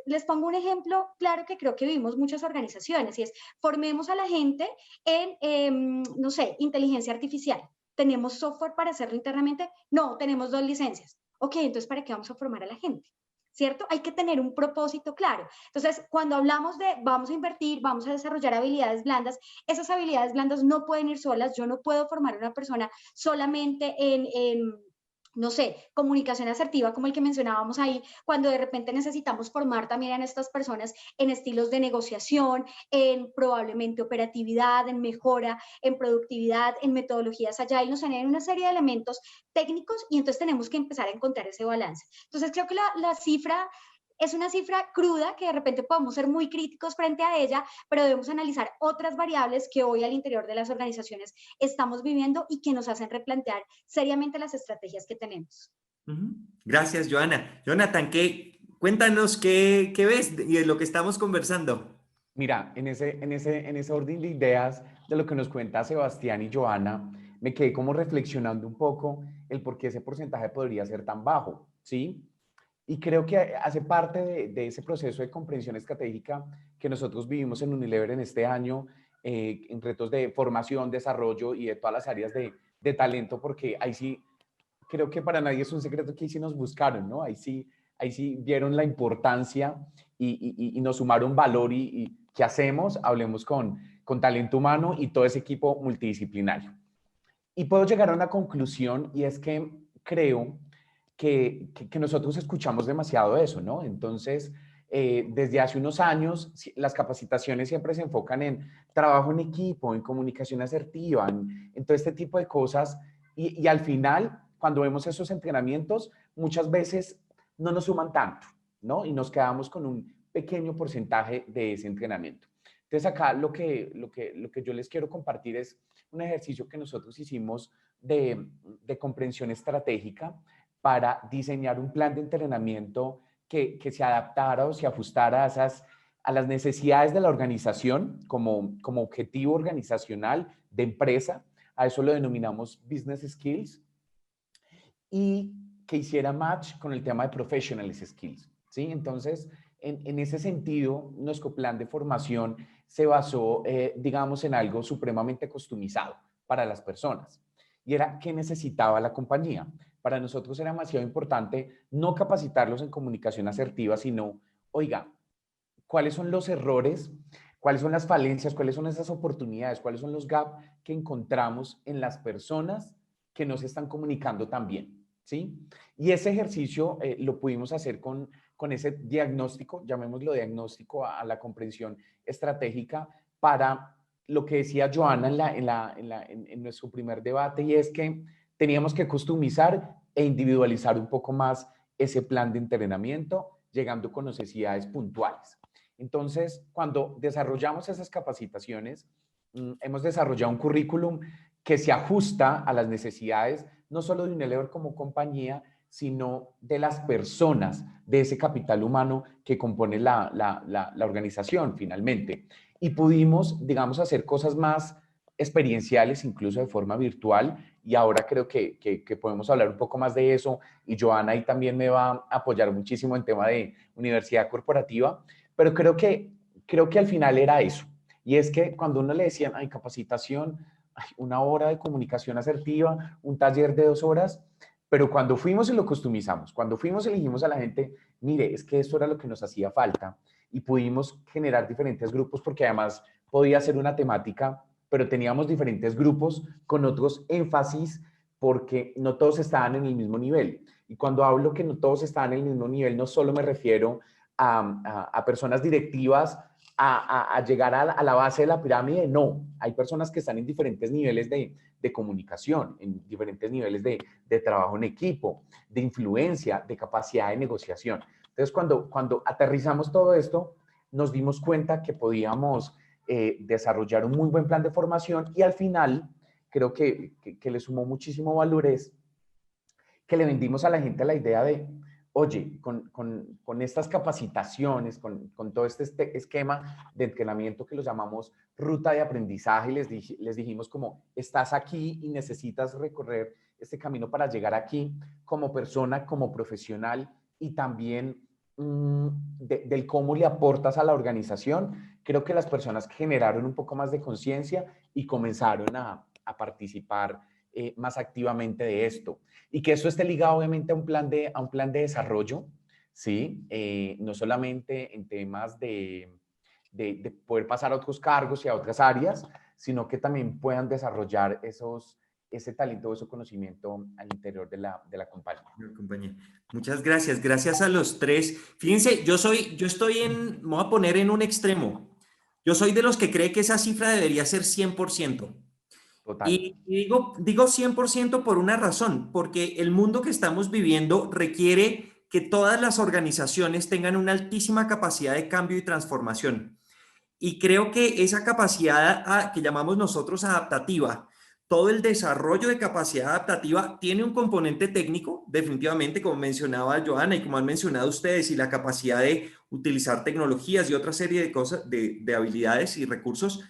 Speaker 5: Les pongo un ejemplo claro que creo que vivimos muchas organizaciones y es formemos a la gente en, no sé, inteligencia artificial. ¿Tenemos software para hacerlo internamente? No, tenemos 2 licencias. Ok, entonces ¿para qué vamos a formar a la gente? ¿Cierto? Hay que tener un propósito claro. Entonces, cuando hablamos de vamos a invertir, vamos a desarrollar habilidades blandas, esas habilidades blandas no pueden ir solas. Yo no puedo formar a una persona solamente en no sé, comunicación asertiva como el que mencionábamos ahí, cuando de repente necesitamos formar también a estas personas en estilos de negociación, en probablemente operatividad, en mejora, en productividad, en metodologías agile, nos generan una serie de elementos técnicos y entonces tenemos que empezar a encontrar ese balance. Entonces creo que la cifra es una cifra cruda que de repente podemos ser muy críticos frente a ella, pero debemos analizar otras variables que hoy al interior de las organizaciones estamos viviendo y que nos hacen replantear seriamente las estrategias que tenemos.
Speaker 2: Gracias, Joana. Jonathan, cuéntanos qué ves de lo que estamos conversando.
Speaker 3: Mira, en ese orden de ideas de lo que nos cuenta Sebastián y Joana, me quedé como reflexionando un poco el por qué ese porcentaje podría ser tan bajo, ¿sí? Y creo que hace parte de ese proceso de comprensión estratégica que nosotros vivimos en Unilever en este año, en retos de formación, desarrollo y de todas las áreas de talento, porque ahí sí, creo que para nadie es un secreto que ahí sí nos buscaron, ¿no? Ahí sí ahí sí vieron la importancia y nos sumaron valor y ¿qué hacemos? Hablemos con talento humano y todo ese equipo multidisciplinario. Y puedo llegar a una conclusión y es que creo que nosotros escuchamos demasiado eso, ¿no? Entonces, desde hace unos años, las capacitaciones siempre se enfocan en trabajo en equipo, en comunicación asertiva, en todo este tipo de cosas. Y al final, cuando vemos esos entrenamientos, muchas veces no nos suman tanto, ¿no? Y nos quedamos con un pequeño porcentaje de ese entrenamiento. Entonces, acá lo que yo les quiero compartir es un ejercicio que nosotros hicimos de comprensión estratégica para diseñar un plan de entrenamiento que se adaptara o se ajustara a las necesidades de la organización como objetivo organizacional de empresa. A eso lo denominamos Business Skills, y que hiciera match con el tema de Professional Skills, ¿sí? Entonces, en ese sentido, nuestro plan de formación se basó, digamos, en algo supremamente customizado para las personas. Y era qué necesitaba la compañía. Para nosotros era demasiado importante no capacitarlos en comunicación asertiva, sino, oiga, ¿cuáles son los errores? ¿Cuáles son las falencias? ¿Cuáles son esas oportunidades? ¿Cuáles son los gaps que encontramos en las personas que no se están comunicando tan bien? ¿Sí? Y ese ejercicio lo pudimos hacer con ese diagnóstico, llamémoslo diagnóstico a la comprensión estratégica, para lo que decía Joana en nuestro primer debate, y es que teníamos que customizar e individualizar un poco más ese plan de entrenamiento, llegando con necesidades puntuales. Entonces, cuando desarrollamos esas capacitaciones, hemos desarrollado un currículum que se ajusta a las necesidades, no solo de Unilever como compañía, sino de las personas, de ese capital humano que compone la organización finalmente. Y pudimos, digamos, hacer cosas más experienciales, incluso de forma virtual, y ahora creo que podemos hablar un poco más de eso, y Joana ahí también me va a apoyar muchísimo en tema de universidad corporativa, pero creo que al final era eso, y es que cuando uno le decían, hay capacitación, una hora de comunicación asertiva, un taller de 2 horas, pero cuando fuimos y lo customizamos, cuando fuimos y elegimos a la gente, mire, es que esto era lo que nos hacía falta, y pudimos generar diferentes grupos, porque además podía ser una temática, pero teníamos diferentes grupos con otros énfasis, porque no todos estaban en el mismo nivel. Y cuando hablo que no todos estaban en el mismo nivel, no solo me refiero a personas directivas, a llegar a la base de la pirámide, no. Hay personas que están en diferentes niveles de comunicación, en diferentes niveles de trabajo en equipo, de influencia, de capacidad de negociación. Entonces, cuando aterrizamos todo esto, nos dimos cuenta que podíamos desarrollar un muy buen plan de formación, y al final creo que le sumó muchísimo valor es que le vendimos a la gente la idea de, oye, con estas capacitaciones, con todo este esquema de entrenamiento que los llamamos ruta de aprendizaje, les dijimos como, estás aquí y necesitas recorrer este camino para llegar aquí como persona, como profesional, y también del cómo le aportas a la organización. Creo que las personas generaron un poco más de conciencia y comenzaron a participar más activamente de esto. Y que eso esté ligado obviamente a un plan de desarrollo, ¿sí? No solamente en temas de poder pasar a otros cargos y a otras áreas, sino que también puedan desarrollar ese talento o ese conocimiento al interior de la compañía.
Speaker 2: Muchas gracias. Gracias a los tres. Fíjense, me voy a poner en un extremo. Yo soy de los que cree que esa cifra debería ser 100%.
Speaker 3: Total.
Speaker 2: Y digo 100% por una razón, porque el mundo que estamos viviendo requiere que todas las organizaciones tengan una altísima capacidad de cambio y transformación. Y creo que esa capacidad que llamamos nosotros adaptativa, todo el desarrollo de capacidad adaptativa tiene un componente técnico, definitivamente, como mencionaba Joana y como han mencionado ustedes, y la capacidad de utilizar tecnologías y otra serie de cosas, de habilidades y recursos.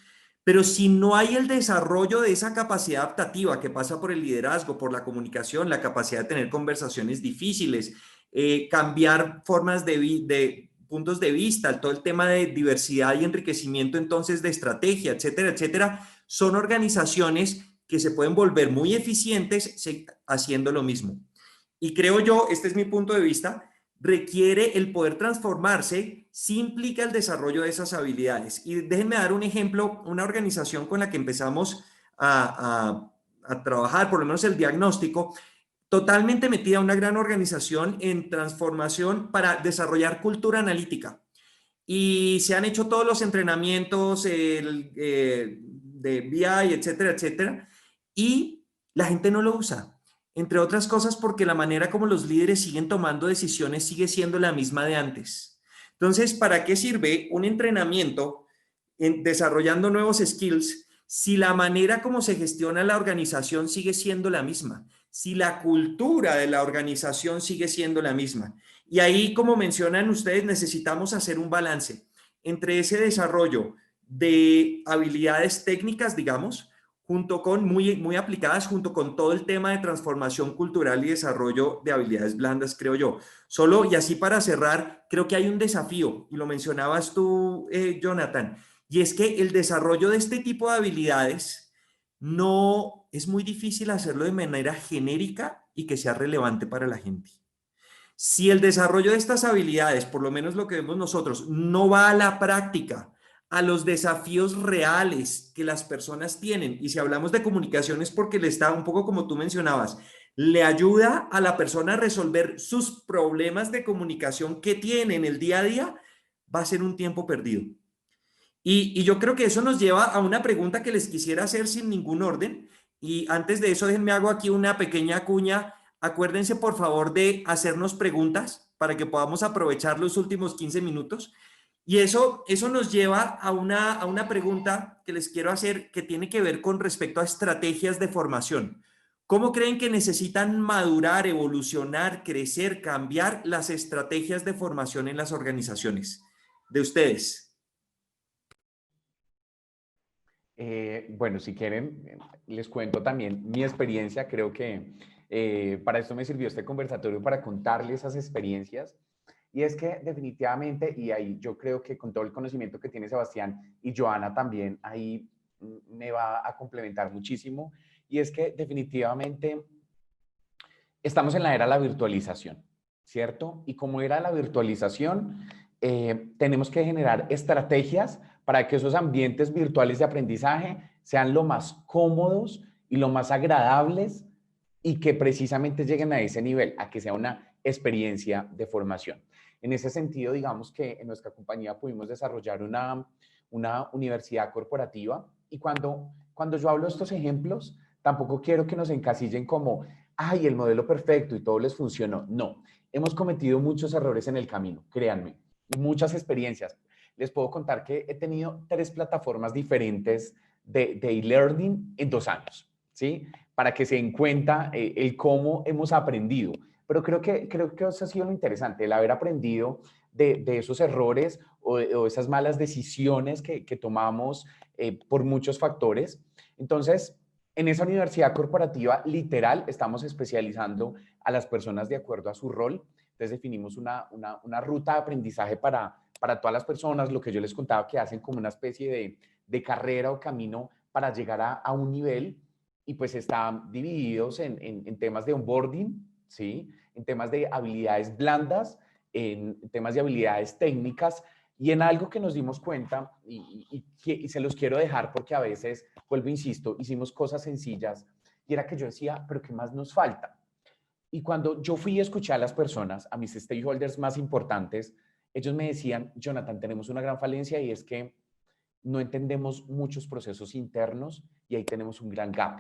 Speaker 2: Pero si no hay el desarrollo de esa capacidad adaptativa que pasa por el liderazgo, por la comunicación, la capacidad de tener conversaciones difíciles, cambiar formas de puntos de vista, todo el tema de diversidad y enriquecimiento entonces de estrategia, etcétera, etcétera, son organizaciones que se pueden volver muy eficientes haciendo lo mismo. Y creo yo, este es mi punto de vista, requiere el poder transformarse, sí implica el desarrollo de esas habilidades. Y déjenme dar un ejemplo, una organización con la que empezamos a trabajar, por lo menos el diagnóstico, totalmente metida, una gran organización en transformación para desarrollar cultura analítica. Y se han hecho todos los entrenamientos de BI, etcétera, etcétera, y la gente no lo usa. Entre otras cosas porque la manera como los líderes siguen tomando decisiones sigue siendo la misma de antes. Entonces, ¿para qué sirve un entrenamiento en desarrollando nuevos skills si la manera como se gestiona la organización sigue siendo la misma? Si la cultura de la organización sigue siendo la misma. Y ahí, como mencionan ustedes, necesitamos hacer un balance entre ese desarrollo de habilidades técnicas, digamos, junto con muy aplicadas, junto con todo el tema de transformación cultural y desarrollo de habilidades blandas, creo yo. Solo, y así para cerrar, creo que hay un desafío, y lo mencionabas tú, Jonathan, y es que el desarrollo de este tipo de habilidades no es muy difícil hacerlo de manera genérica y que sea relevante para la gente. Si el desarrollo de estas habilidades, por lo menos lo que vemos nosotros, no va a la práctica, a los desafíos reales que las personas tienen, y si hablamos de comunicación es porque le está un poco como tú mencionabas, le ayuda a la persona a resolver sus problemas de comunicación que tiene en el día a día, va a ser un tiempo perdido. Y yo creo que eso nos lleva a una pregunta que les quisiera hacer sin ningún orden. Y antes de eso, déjenme hago aquí una pequeña cuña. Acuérdense, por favor, de hacernos preguntas para que podamos aprovechar los últimos 15 minutos. Y eso nos lleva a una pregunta que les quiero hacer que tiene que ver con respecto a estrategias de formación. ¿Cómo creen que necesitan madurar, evolucionar, crecer, cambiar las estrategias de formación en las organizaciones? De ustedes.
Speaker 3: Bueno, si quieren, les cuento también mi experiencia. Creo que para esto me sirvió este conversatorio, para contarles esas experiencias. Y es que definitivamente, y ahí yo creo que con todo el conocimiento que tiene Sebastián y Joana también, ahí me va a complementar muchísimo. Y es que definitivamente estamos en la era de la virtualización, ¿cierto? Y como era la virtualización, tenemos que generar estrategias para que esos ambientes virtuales de aprendizaje sean lo más cómodos y lo más agradables y que precisamente lleguen a ese nivel, a que sea una experiencia de formación. En ese sentido, digamos que en nuestra compañía pudimos desarrollar una universidad corporativa y cuando yo hablo de estos ejemplos, tampoco quiero que nos encasillen como, ay, el modelo perfecto y todo les funcionó. No, hemos cometido muchos errores en el camino, créanme, muchas experiencias. Les puedo contar que he tenido 3 plataformas diferentes de e-learning en 2 años, ¿sí? Para que se den cuenta el cómo hemos aprendido. Pero creo que eso ha sido lo interesante, el haber aprendido de esos errores o esas malas decisiones que tomamos por muchos factores. Entonces, en esa universidad corporativa, literal, estamos especializando a las personas de acuerdo a su rol. Entonces, definimos una ruta de aprendizaje para todas las personas, lo que yo les contaba que hacen como una especie de carrera o camino para llegar a un nivel y pues están divididos en temas de onboarding, ¿sí? En temas de habilidades blandas, en temas de habilidades técnicas y en algo que nos dimos cuenta y se los quiero dejar porque a veces, vuelvo, insisto, hicimos cosas sencillas y era que yo decía, pero ¿qué más nos falta? Y cuando yo fui a escuchar a las personas, a mis stakeholders más importantes, ellos me decían, Jonathan, tenemos una gran falencia y es que no entendemos muchos procesos internos y ahí tenemos un gran gap.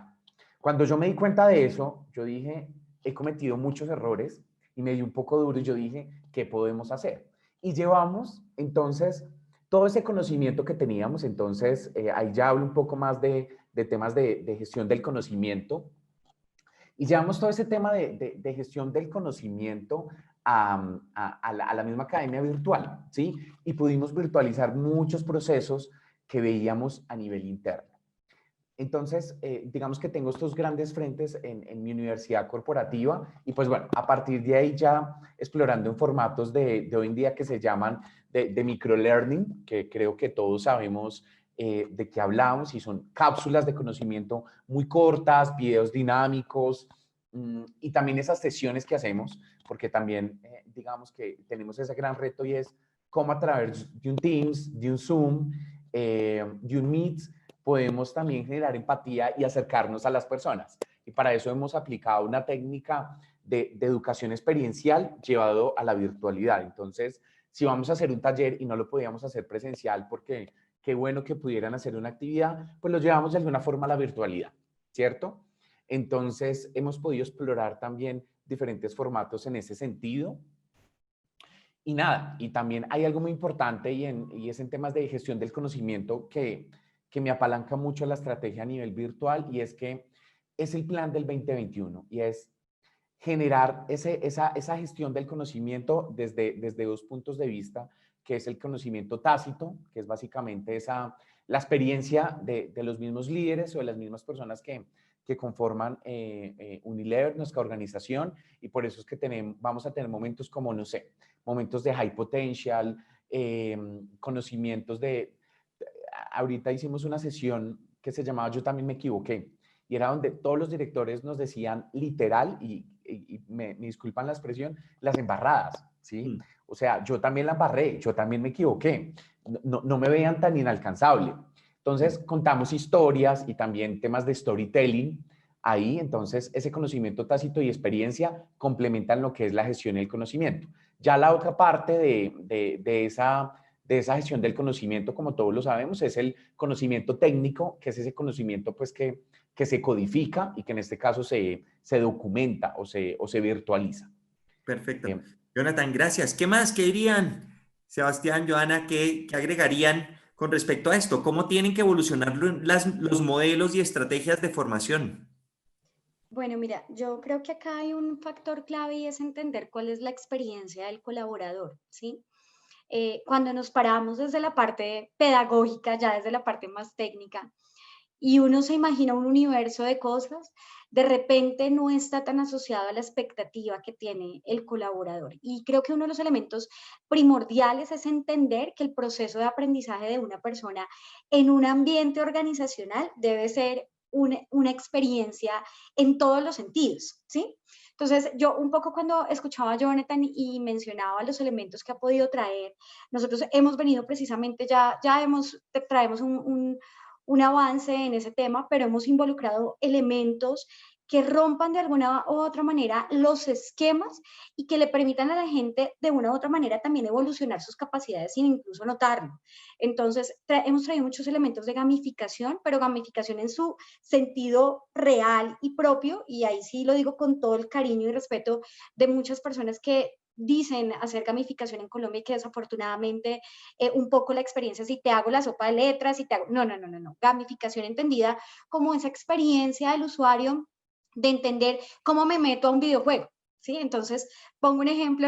Speaker 3: Cuando yo me di cuenta de eso, yo dije, he cometido muchos errores y me di un poco duro y yo dije, ¿qué podemos hacer? Y llevamos entonces todo ese conocimiento que teníamos, entonces ahí ya hablo un poco más de temas de gestión del conocimiento y llevamos todo ese tema de gestión del conocimiento a la misma academia virtual, ¿sí? Y pudimos virtualizar muchos procesos que veíamos a nivel interno. Entonces, digamos que tengo estos grandes frentes en mi universidad corporativa y pues bueno, a partir de ahí ya explorando en formatos de hoy en día que se llaman de microlearning, que creo que todos sabemos de qué hablamos y son cápsulas de conocimiento muy cortas, videos dinámicos, y también esas sesiones que hacemos, porque también digamos que tenemos ese gran reto y es cómo a través de un Teams, de un Zoom, de un Meet, podemos también generar empatía y acercarnos a las personas. Y para eso hemos aplicado una técnica de educación experiencial llevado a la virtualidad. Entonces, si vamos a hacer un taller y no lo podíamos hacer presencial porque qué bueno que pudieran hacer una actividad, pues lo llevamos de alguna forma a la virtualidad, ¿cierto? Entonces, hemos podido explorar también diferentes formatos en ese sentido. Y nada, y también hay algo muy importante y es en temas de gestión del conocimiento que me apalanca mucho la estrategia a nivel virtual, y es que es el plan del 2021 y es generar esa gestión del conocimiento desde dos puntos de vista, que es el conocimiento tácito, que es básicamente la experiencia de los mismos líderes o de las mismas personas que conforman Unilever, nuestra organización, y por eso es que vamos a tener momentos como, no sé, momentos de high potential, conocimientos ahorita hicimos una sesión que se llamaba Yo también me equivoqué, y era donde todos los directores nos decían literal, y me disculpan la expresión, las embarradas, ¿sí? O sea, yo también la embarré, yo también me equivoqué, no me vean tan inalcanzable. Entonces, contamos historias y también temas de storytelling ahí. Entonces, ese conocimiento tácito y experiencia complementan lo que es la gestión del conocimiento. Ya la otra parte de esa gestión del conocimiento, como todos lo sabemos, es el conocimiento técnico, que es ese conocimiento pues que se codifica y que en este caso se documenta o se virtualiza.
Speaker 2: Perfecto. Jonathan, gracias. ¿Qué más? ¿Qué dirían, Sebastián, Joana? ¿Qué agregarían con respecto a esto? ¿Cómo tienen que evolucionar los modelos y estrategias de formación?
Speaker 5: Bueno, mira, yo creo que acá hay un factor clave y es entender cuál es la experiencia del colaborador, ¿sí? Cuando nos paramos desde la parte pedagógica, ya desde la parte más técnica, y uno se imagina un universo de cosas, de repente no está tan asociado a la expectativa que tiene el colaborador. Y creo que uno de los elementos primordiales es entender que el proceso de aprendizaje de una persona en un ambiente organizacional debe ser una experiencia en todos los sentidos, ¿sí? Entonces, yo un poco cuando escuchaba a Jonathan y mencionaba los elementos que ha podido traer, nosotros hemos venido precisamente, traemos un avance en ese tema, pero hemos involucrado elementos que rompan de alguna u otra manera los esquemas y que le permitan a la gente de una u otra manera también evolucionar sus capacidades sin incluso notarlo. Entonces, hemos traído muchos elementos de gamificación, pero gamificación en su sentido real y propio, y ahí sí lo digo con todo el cariño y respeto de muchas personas que dicen hacer gamificación en Colombia y que desafortunadamente un poco la experiencia, si te hago la sopa de letras, si te hago... No. Gamificación entendida como esa experiencia del usuario de entender cómo me meto a un videojuego, ¿sí? Entonces, pongo un ejemplo,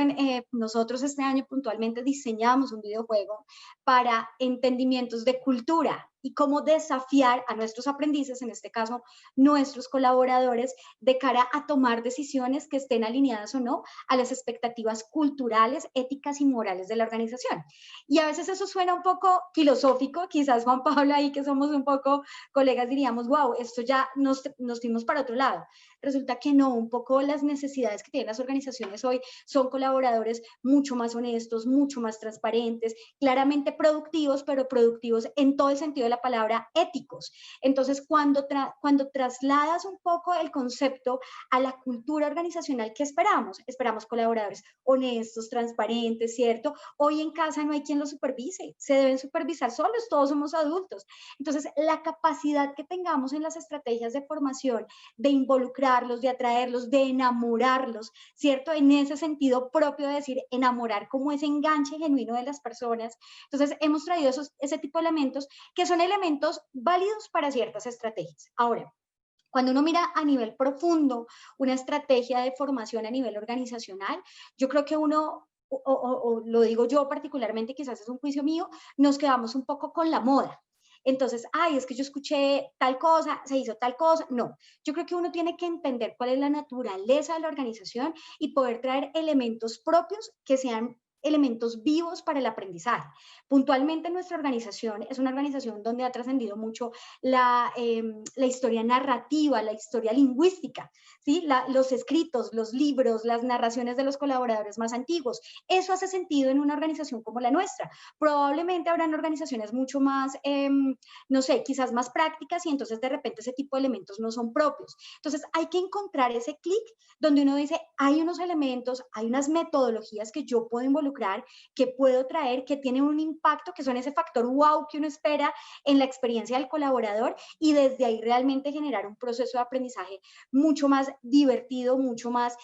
Speaker 5: nosotros este año puntualmente diseñamos un videojuego para entendimientos de cultura y cómo desafiar a nuestros aprendices, en este caso nuestros colaboradores, de cara a tomar decisiones que estén alineadas o no a las expectativas culturales, éticas y morales de la organización. Y a veces eso suena un poco filosófico, quizás Juan Pablo ahí que somos un poco colegas diríamos, wow, esto ya nos fuimos para otro lado. Resulta que no, un poco las necesidades que tienen las organizaciones hoy son colaboradores mucho más honestos, mucho más transparentes, claramente productivos, pero productivos en todo el sentido de la palabra, éticos. Entonces, cuando trasladas un poco el concepto a la cultura organizacional, ¿qué esperamos? Esperamos colaboradores honestos, transparentes, ¿cierto? Hoy en casa no hay quien los supervise, se deben supervisar solos, todos somos adultos. Entonces, la capacidad que tengamos en las estrategias de formación, de involucrarlos, de atraerlos, de enamorarlos, ¿cierto? En ese sentido propio de decir enamorar como ese enganche genuino de las personas. Entonces, hemos traído ese tipo de elementos que son elementos válidos para ciertas estrategias. Ahora, cuando uno mira a nivel profundo una estrategia de formación a nivel organizacional, yo creo que uno, o lo digo yo particularmente, quizás es un juicio mío, nos quedamos un poco con la moda. Entonces, ay, es que yo escuché tal cosa, se hizo tal cosa. No, yo creo que uno tiene que entender cuál es la naturaleza de la organización y poder traer elementos propios que sean elementos vivos para el aprendizaje. Puntualmente nuestra organización es una organización donde ha trascendido mucho la historia narrativa, la historia lingüística, ¿sí? Los escritos, los libros, las narraciones de los colaboradores más antiguos. Eso hace sentido en una organización como la nuestra. Probablemente habrán organizaciones mucho más, no sé, quizás más prácticas y entonces de repente ese tipo de elementos no son propios. Entonces hay que encontrar ese clic donde uno dice, hay unos elementos, hay unas metodologías que yo puedo involucrar, que puedo traer, que tienen un impacto, que son ese factor wow que uno espera en la experiencia del colaborador y desde ahí realmente generar un proceso de aprendizaje mucho más divertido, mucho más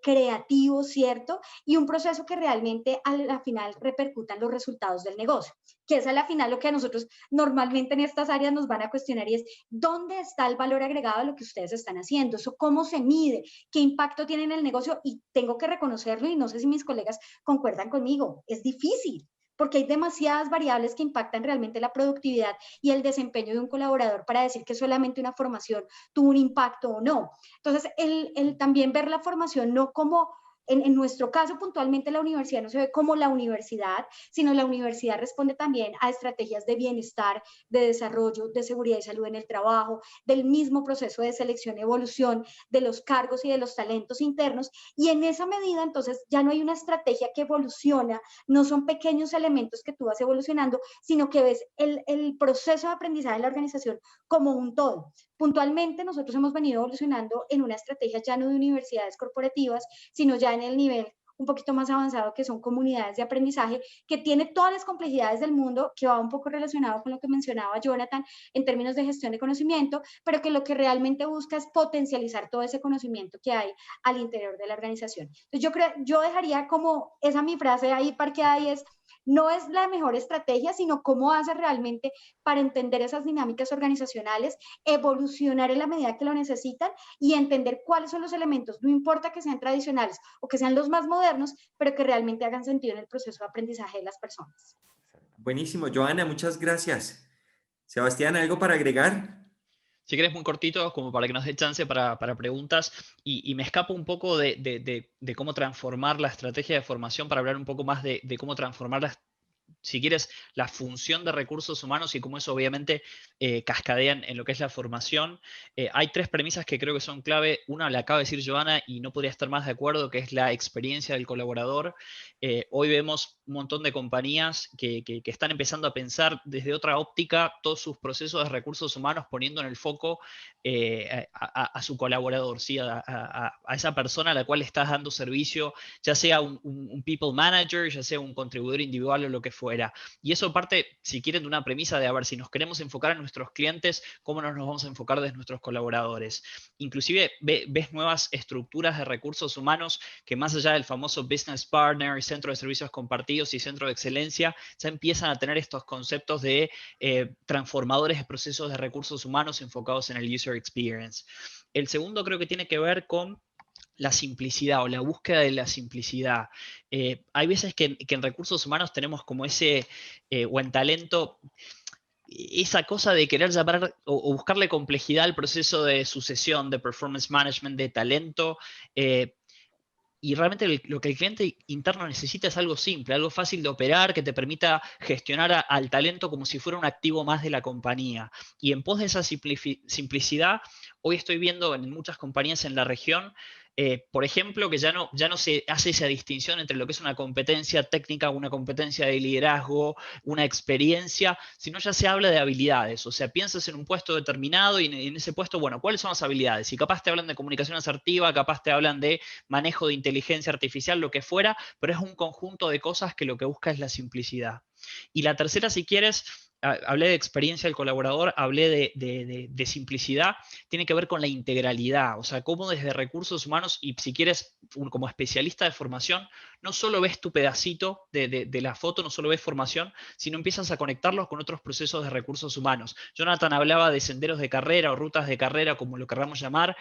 Speaker 5: creativo, ¿cierto? Y un proceso que realmente a la final repercuta en los resultados del negocio, que es a la final lo que a nosotros normalmente en estas áreas nos van a cuestionar y es ¿dónde está el valor agregado de lo que ustedes están haciendo? ¿Eso cómo se mide? ¿Qué impacto tiene en el negocio? Y tengo que reconocerlo y no sé si mis colegas concuerdan conmigo, es difícil porque hay demasiadas variables que impactan realmente la productividad y el desempeño de un colaborador para decir que solamente una formación tuvo un impacto o no. Entonces, el también ver la formación no como en nuestro caso, puntualmente, la universidad no se ve como la universidad, sino la universidad responde también a estrategias de bienestar, de desarrollo, de seguridad y salud en el trabajo, del mismo proceso de selección y evolución de los cargos y de los talentos internos. Y en esa medida, entonces, ya no hay una estrategia que evoluciona, no son pequeños elementos que tú vas evolucionando, sino que ves el proceso de aprendizaje de la organización como un todo. Puntualmente, nosotros hemos venido evolucionando en una estrategia ya no de universidades corporativas, sino ya en el nivel un poquito más avanzado, que son comunidades de aprendizaje, que tiene todas las complejidades del mundo, que va un poco relacionado con lo que mencionaba Jonathan en términos de gestión de conocimiento, pero que lo que realmente busca es potencializar todo ese conocimiento que hay al interior de la organización. Entonces yo dejaría como esa mi frase ahí parqueada y es, no es la mejor estrategia, sino cómo hace realmente para entender esas dinámicas organizacionales, evolucionar en la medida que lo necesitan y entender cuáles son los elementos, no importa que sean tradicionales o que sean los más modernos, pero que realmente hagan sentido en el proceso de aprendizaje de las personas.
Speaker 2: Buenísimo, Joana, muchas gracias. Sebastián, ¿algo para agregar?
Speaker 4: Si querés, muy cortito, como para que nos dé chance para preguntas, y me escapo un poco de cómo transformar la estrategia de formación para hablar un poco más de cómo transformar si quieres, la función de recursos humanos y cómo eso obviamente cascadea en lo que es la formación. Hay tres premisas que creo que son clave. Una la acaba de decir Joana y no podría estar más de acuerdo, que es la experiencia del colaborador. Hoy vemos un montón de compañías que están empezando a pensar desde otra óptica todos sus procesos de recursos humanos, poniendo en el foco a su colaborador, ¿sí? a esa persona a la cual le estás dando servicio, ya sea un people manager, ya sea un contribuidor individual o lo que fuera. Y eso parte, si quieren, de una premisa de, a ver, si nos queremos enfocar en nuestros clientes, ¿cómo nos vamos a enfocar de nuestros colaboradores? Inclusive ves nuevas estructuras de recursos humanos que más allá del famoso business partner, centro de servicios compartidos y centro de excelencia, ya empiezan a tener estos conceptos de transformadores de procesos de recursos humanos enfocados en el user experience. El segundo creo que tiene que ver con la simplicidad o la búsqueda de la simplicidad. Hay veces que en recursos humanos tenemos como ese, o en talento, esa cosa de querer llamar o buscarle complejidad al proceso de sucesión, de performance management, de talento, y realmente lo que el cliente interno necesita es algo simple, algo fácil de operar, que te permita gestionar al talento como si fuera un activo más de la compañía. Y en pos de esa simplicidad, hoy estoy viendo en muchas compañías en la región, por ejemplo, que ya no se hace esa distinción entre lo que es una competencia técnica, una competencia de liderazgo, una experiencia, sino ya se habla de habilidades. O sea, piensas en un puesto determinado y en ese puesto, bueno, ¿cuáles son las habilidades? Y capaz te hablan de comunicación asertiva, capaz te hablan de manejo de inteligencia artificial, lo que fuera, pero es un conjunto de cosas que lo que busca es la simplicidad. Y la tercera, si quieres, hablé de experiencia del colaborador, hablé de simplicidad, tiene que ver con la integralidad, o sea, cómo desde recursos humanos y si quieres, como especialista de formación, no solo ves tu pedacito de la foto, no solo ves formación, sino empiezas a conectarlos con otros procesos de recursos humanos. Jonathan hablaba de senderos de carrera o rutas de carrera, como lo queramos llamar,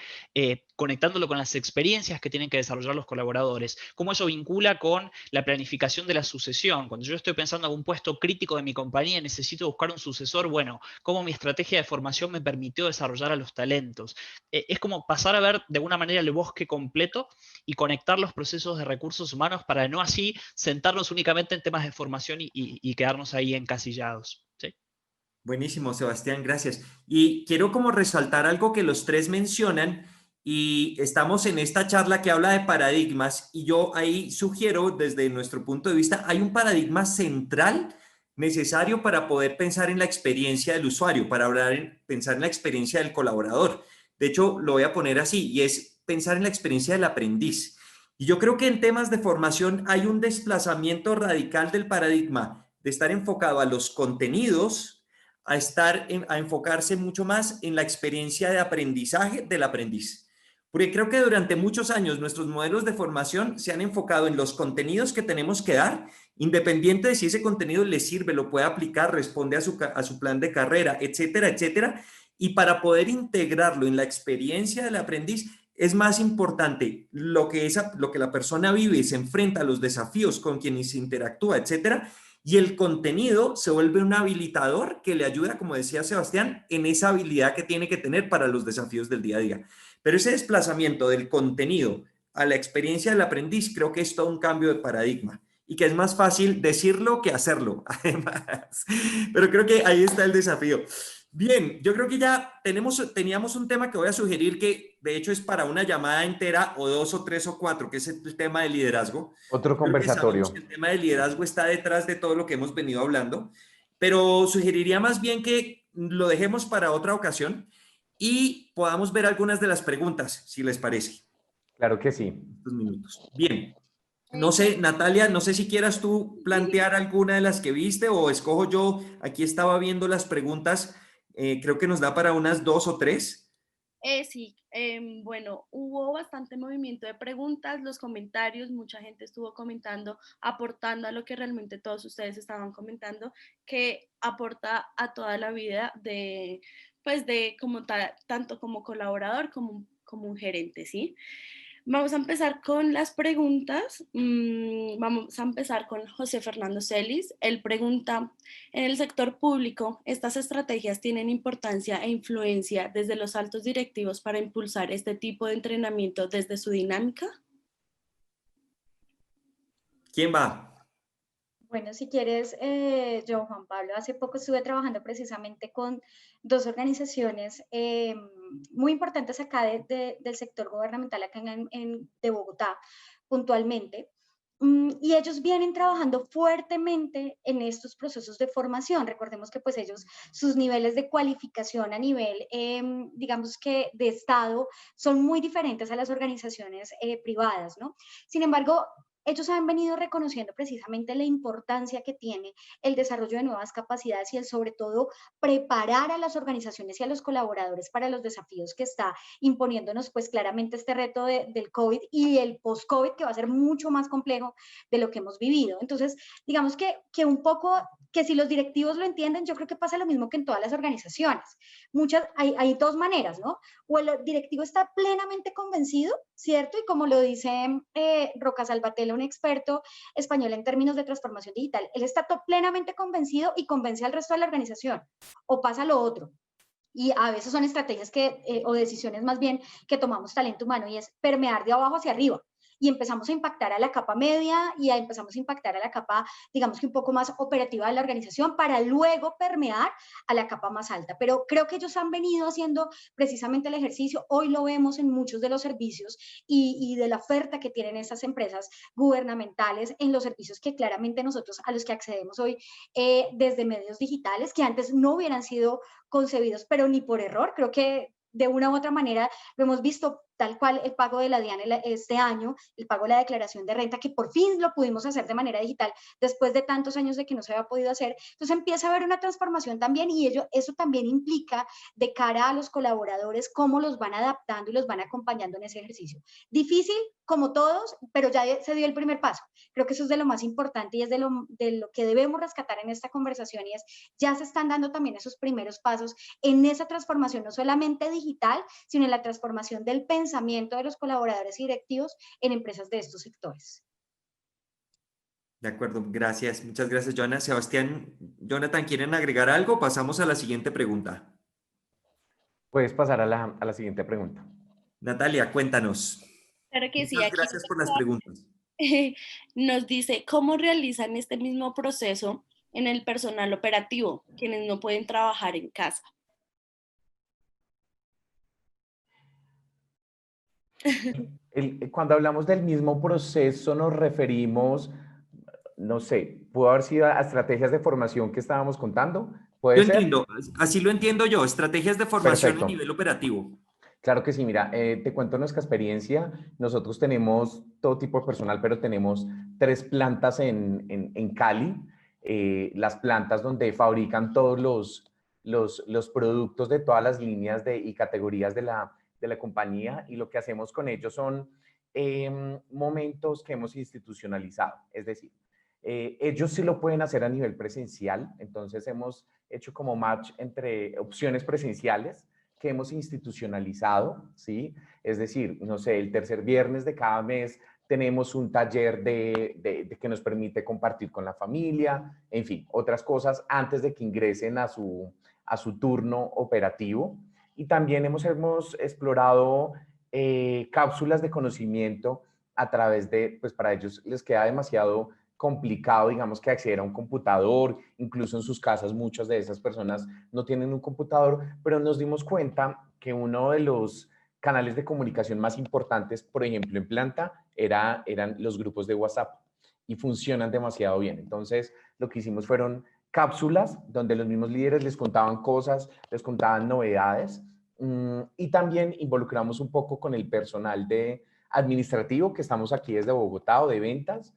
Speaker 4: conectándolo con las experiencias que tienen que desarrollar los colaboradores. Cómo eso vincula con la planificación de la sucesión. Cuando yo estoy pensando en un puesto crítico de mi compañía, necesito buscar un sucesor, bueno, cómo mi estrategia de formación me permitió desarrollar a los talentos. Es como pasar a ver de alguna manera el bosque completo y conectar los procesos de recursos humanos para no así sentarnos únicamente en temas de formación y quedarnos ahí encasillados. ¿Sí?
Speaker 2: Buenísimo, Sebastián, gracias. Y quiero como resaltar algo que los tres mencionan y estamos en esta charla que habla de paradigmas y yo ahí sugiero desde nuestro punto de vista, hay un paradigma central necesario para poder pensar en la experiencia del usuario, para pensar en la experiencia del colaborador. De hecho, lo voy a poner así y es pensar en la experiencia del aprendiz. Y yo creo que en temas de formación hay un desplazamiento radical del paradigma de estar enfocado a los contenidos, a enfocarse mucho más en la experiencia de aprendizaje del aprendiz. Porque creo que durante muchos años nuestros modelos de formación se han enfocado en los contenidos que tenemos que dar, independiente de si ese contenido le sirve, lo puede aplicar, responde a su plan de carrera, etcétera, etcétera. Y para poder integrarlo en la experiencia del aprendiz, es más importante lo que la persona vive y se enfrenta a los desafíos con quienes interactúa, etcétera, y el contenido se vuelve un habilitador que le ayuda, como decía Sebastián, en esa habilidad que tiene que tener para los desafíos del día a día. Pero ese desplazamiento del contenido a la experiencia del aprendiz creo que es todo un cambio de paradigma y que es más fácil decirlo que hacerlo, además. Pero creo que ahí está el desafío. Bien, yo creo que ya teníamos un tema que voy a sugerir que de hecho es para una llamada entera o 2 o 3 o 4, que es el tema del liderazgo.
Speaker 3: Otro
Speaker 2: Creo que sabemos que
Speaker 3: conversatorio.
Speaker 2: el tema del liderazgo está detrás de todo lo que hemos venido hablando, pero sugeriría más bien que lo dejemos para otra ocasión y podamos ver algunas de las preguntas, si les parece.
Speaker 3: Claro que sí.
Speaker 2: Estos minutos. Bien. No sé, Natalia, no sé si quieras tú plantear alguna de las que viste o escojo yo. Aquí estaba viendo las preguntas. Creo que nos da para unas 2 o 3.
Speaker 6: Sí, bueno, hubo bastante movimiento de preguntas, los comentarios, mucha gente estuvo comentando, aportando a lo que realmente todos ustedes estaban comentando, que aporta a toda la vida de, pues de como tanto como colaborador como un gerente, ¿sí? Vamos a empezar con las preguntas. Vamos a empezar con José Fernando Celis. Él pregunta, en el sector público, ¿estas estrategias tienen importancia e influencia desde los altos directivos para impulsar este tipo de entrenamiento desde su dinámica?
Speaker 2: ¿Quién va?
Speaker 5: Bueno, si quieres, yo, Juan Pablo, hace poco estuve trabajando precisamente con dos organizaciones muy importantes acá del sector gubernamental, acá de Bogotá, puntualmente. Y ellos vienen trabajando fuertemente en estos procesos de formación. Recordemos que pues ellos, sus niveles de cualificación a nivel, digamos que de Estado, son muy diferentes a las organizaciones privadas, ¿no? Sin embargo, ellos han venido reconociendo precisamente la importancia que tiene el desarrollo de nuevas capacidades y el sobre todo preparar a las organizaciones y a los colaboradores para los desafíos que está imponiéndonos pues claramente este reto del COVID y el post-COVID que va a ser mucho más complejo de lo que hemos vivido. Entonces, digamos que un poco, que si los directivos lo entienden, yo creo que pasa lo mismo que en todas las organizaciones. Hay dos maneras, ¿no? O el directivo está plenamente convencido, ¿cierto? Y como lo dice Roca Salvatella, un experto español en términos de transformación digital, él está plenamente convencido y convence al resto de la organización. O pasa lo otro. Y a veces son estrategias o decisiones más bien que tomamos talento humano y es permear de abajo hacia arriba. Y empezamos a impactar a la capa media y empezamos a impactar a la capa, digamos que un poco más operativa de la organización para luego permear a la capa más alta. Pero creo que ellos han venido haciendo precisamente el ejercicio. Hoy lo vemos en muchos de los servicios y de la oferta que tienen estas empresas gubernamentales en los servicios que claramente nosotros a los que accedemos hoy desde medios digitales que antes no hubieran sido concebidos, pero ni por error. Creo que de una u otra manera lo hemos visto tal cual el pago de la DIAN este año, el pago de la declaración de renta, que por fin lo pudimos hacer de manera digital después de tantos años de que no se había podido hacer. Entonces empieza a haber una transformación también y eso también implica de cara a los colaboradores cómo los van adaptando y los van acompañando en ese ejercicio. Difícil, como todos, pero ya se dio el primer paso. Creo que eso es de lo más importante y es de lo que debemos rescatar en esta conversación y es, ya se están dando también esos primeros pasos en esa transformación, no solamente digital, sino en la transformación del pensamiento de los colaboradores y directivos en empresas de estos sectores.
Speaker 2: De acuerdo, gracias. Muchas gracias, Joana. Sebastián, Jonathan, ¿quieren agregar algo? Pasamos a la siguiente pregunta.
Speaker 3: Puedes pasar a la siguiente pregunta.
Speaker 2: Natalia, cuéntanos.
Speaker 6: Claro que sí,
Speaker 2: Muchas
Speaker 6: aquí
Speaker 2: gracias por las preguntas.
Speaker 6: nos dice, ¿cómo realizan este mismo proceso en el personal operativo, quienes no pueden trabajar en casa?
Speaker 3: Cuando hablamos del mismo proceso nos referimos, no sé, pudo haber sido a estrategias de formación que estábamos contando,
Speaker 2: Yo
Speaker 3: ¿puede ser?
Speaker 2: entiendo, así lo entiendo yo, estrategias de formación a
Speaker 3: Perfecto.
Speaker 2: nivel operativo.
Speaker 3: Claro que sí, mira, te cuento nuestra experiencia. Nosotros tenemos todo tipo de personal, pero tenemos 3 plantas en Cali, las plantas donde fabrican todos los productos de todas las líneas y categorías de la compañía, y lo que hacemos con ellos son momentos que hemos institucionalizado, es decir, ellos sí lo pueden hacer a nivel presencial, entonces hemos hecho como match entre opciones presenciales que hemos institucionalizado, ¿sí? Es decir, no sé, el tercer viernes de cada mes tenemos un taller que nos permite compartir con la familia, en fin, otras cosas antes de que ingresen a su turno operativo. Y también hemos explorado cápsulas de conocimiento a través de, pues para ellos les queda demasiado complicado, digamos, que acceder a un computador, incluso en sus casas muchas de esas personas no tienen un computador, pero nos dimos cuenta que uno de los canales de comunicación más importantes, por ejemplo, en planta, eran los grupos de WhatsApp y funcionan demasiado bien. Entonces, lo que hicimos fueron cápsulas donde los mismos líderes les contaban cosas, les contaban novedades, y también involucramos un poco con el personal administrativo que estamos aquí desde Bogotá o de ventas,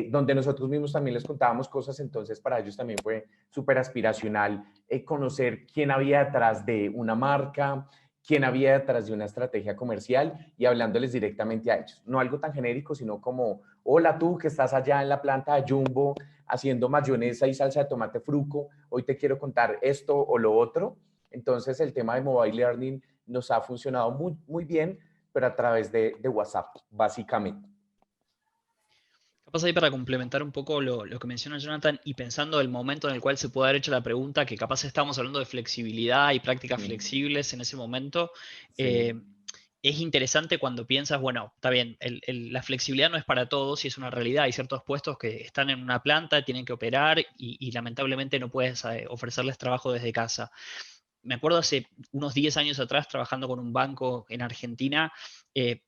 Speaker 3: donde nosotros mismos también les contábamos cosas. Entonces para ellos también fue súper aspiracional conocer quién había detrás de una marca, quién había detrás de una estrategia comercial, y hablándoles directamente a ellos. No algo tan genérico, sino como, hola tú que estás allá en la planta de Jumbo haciendo mayonesa y salsa de tomate fruco, hoy te quiero contar esto o lo otro. Entonces el tema de mobile learning nos ha funcionado muy, muy bien, pero a través de WhatsApp, básicamente.
Speaker 4: Capaz ahí para complementar un poco lo que menciona Jonathan y pensando el momento en el cual se puede haber hecho la pregunta, que capaz estábamos hablando de flexibilidad y prácticas flexibles en ese momento,
Speaker 3: Sí.
Speaker 4: es interesante cuando piensas, bueno, está bien, la flexibilidad no es para todos y es una realidad. Hay ciertos puestos que están en una planta, tienen que operar y lamentablemente no puedes ofrecerles trabajo desde casa. Me acuerdo hace unos 10 años atrás trabajando con un banco en Argentina,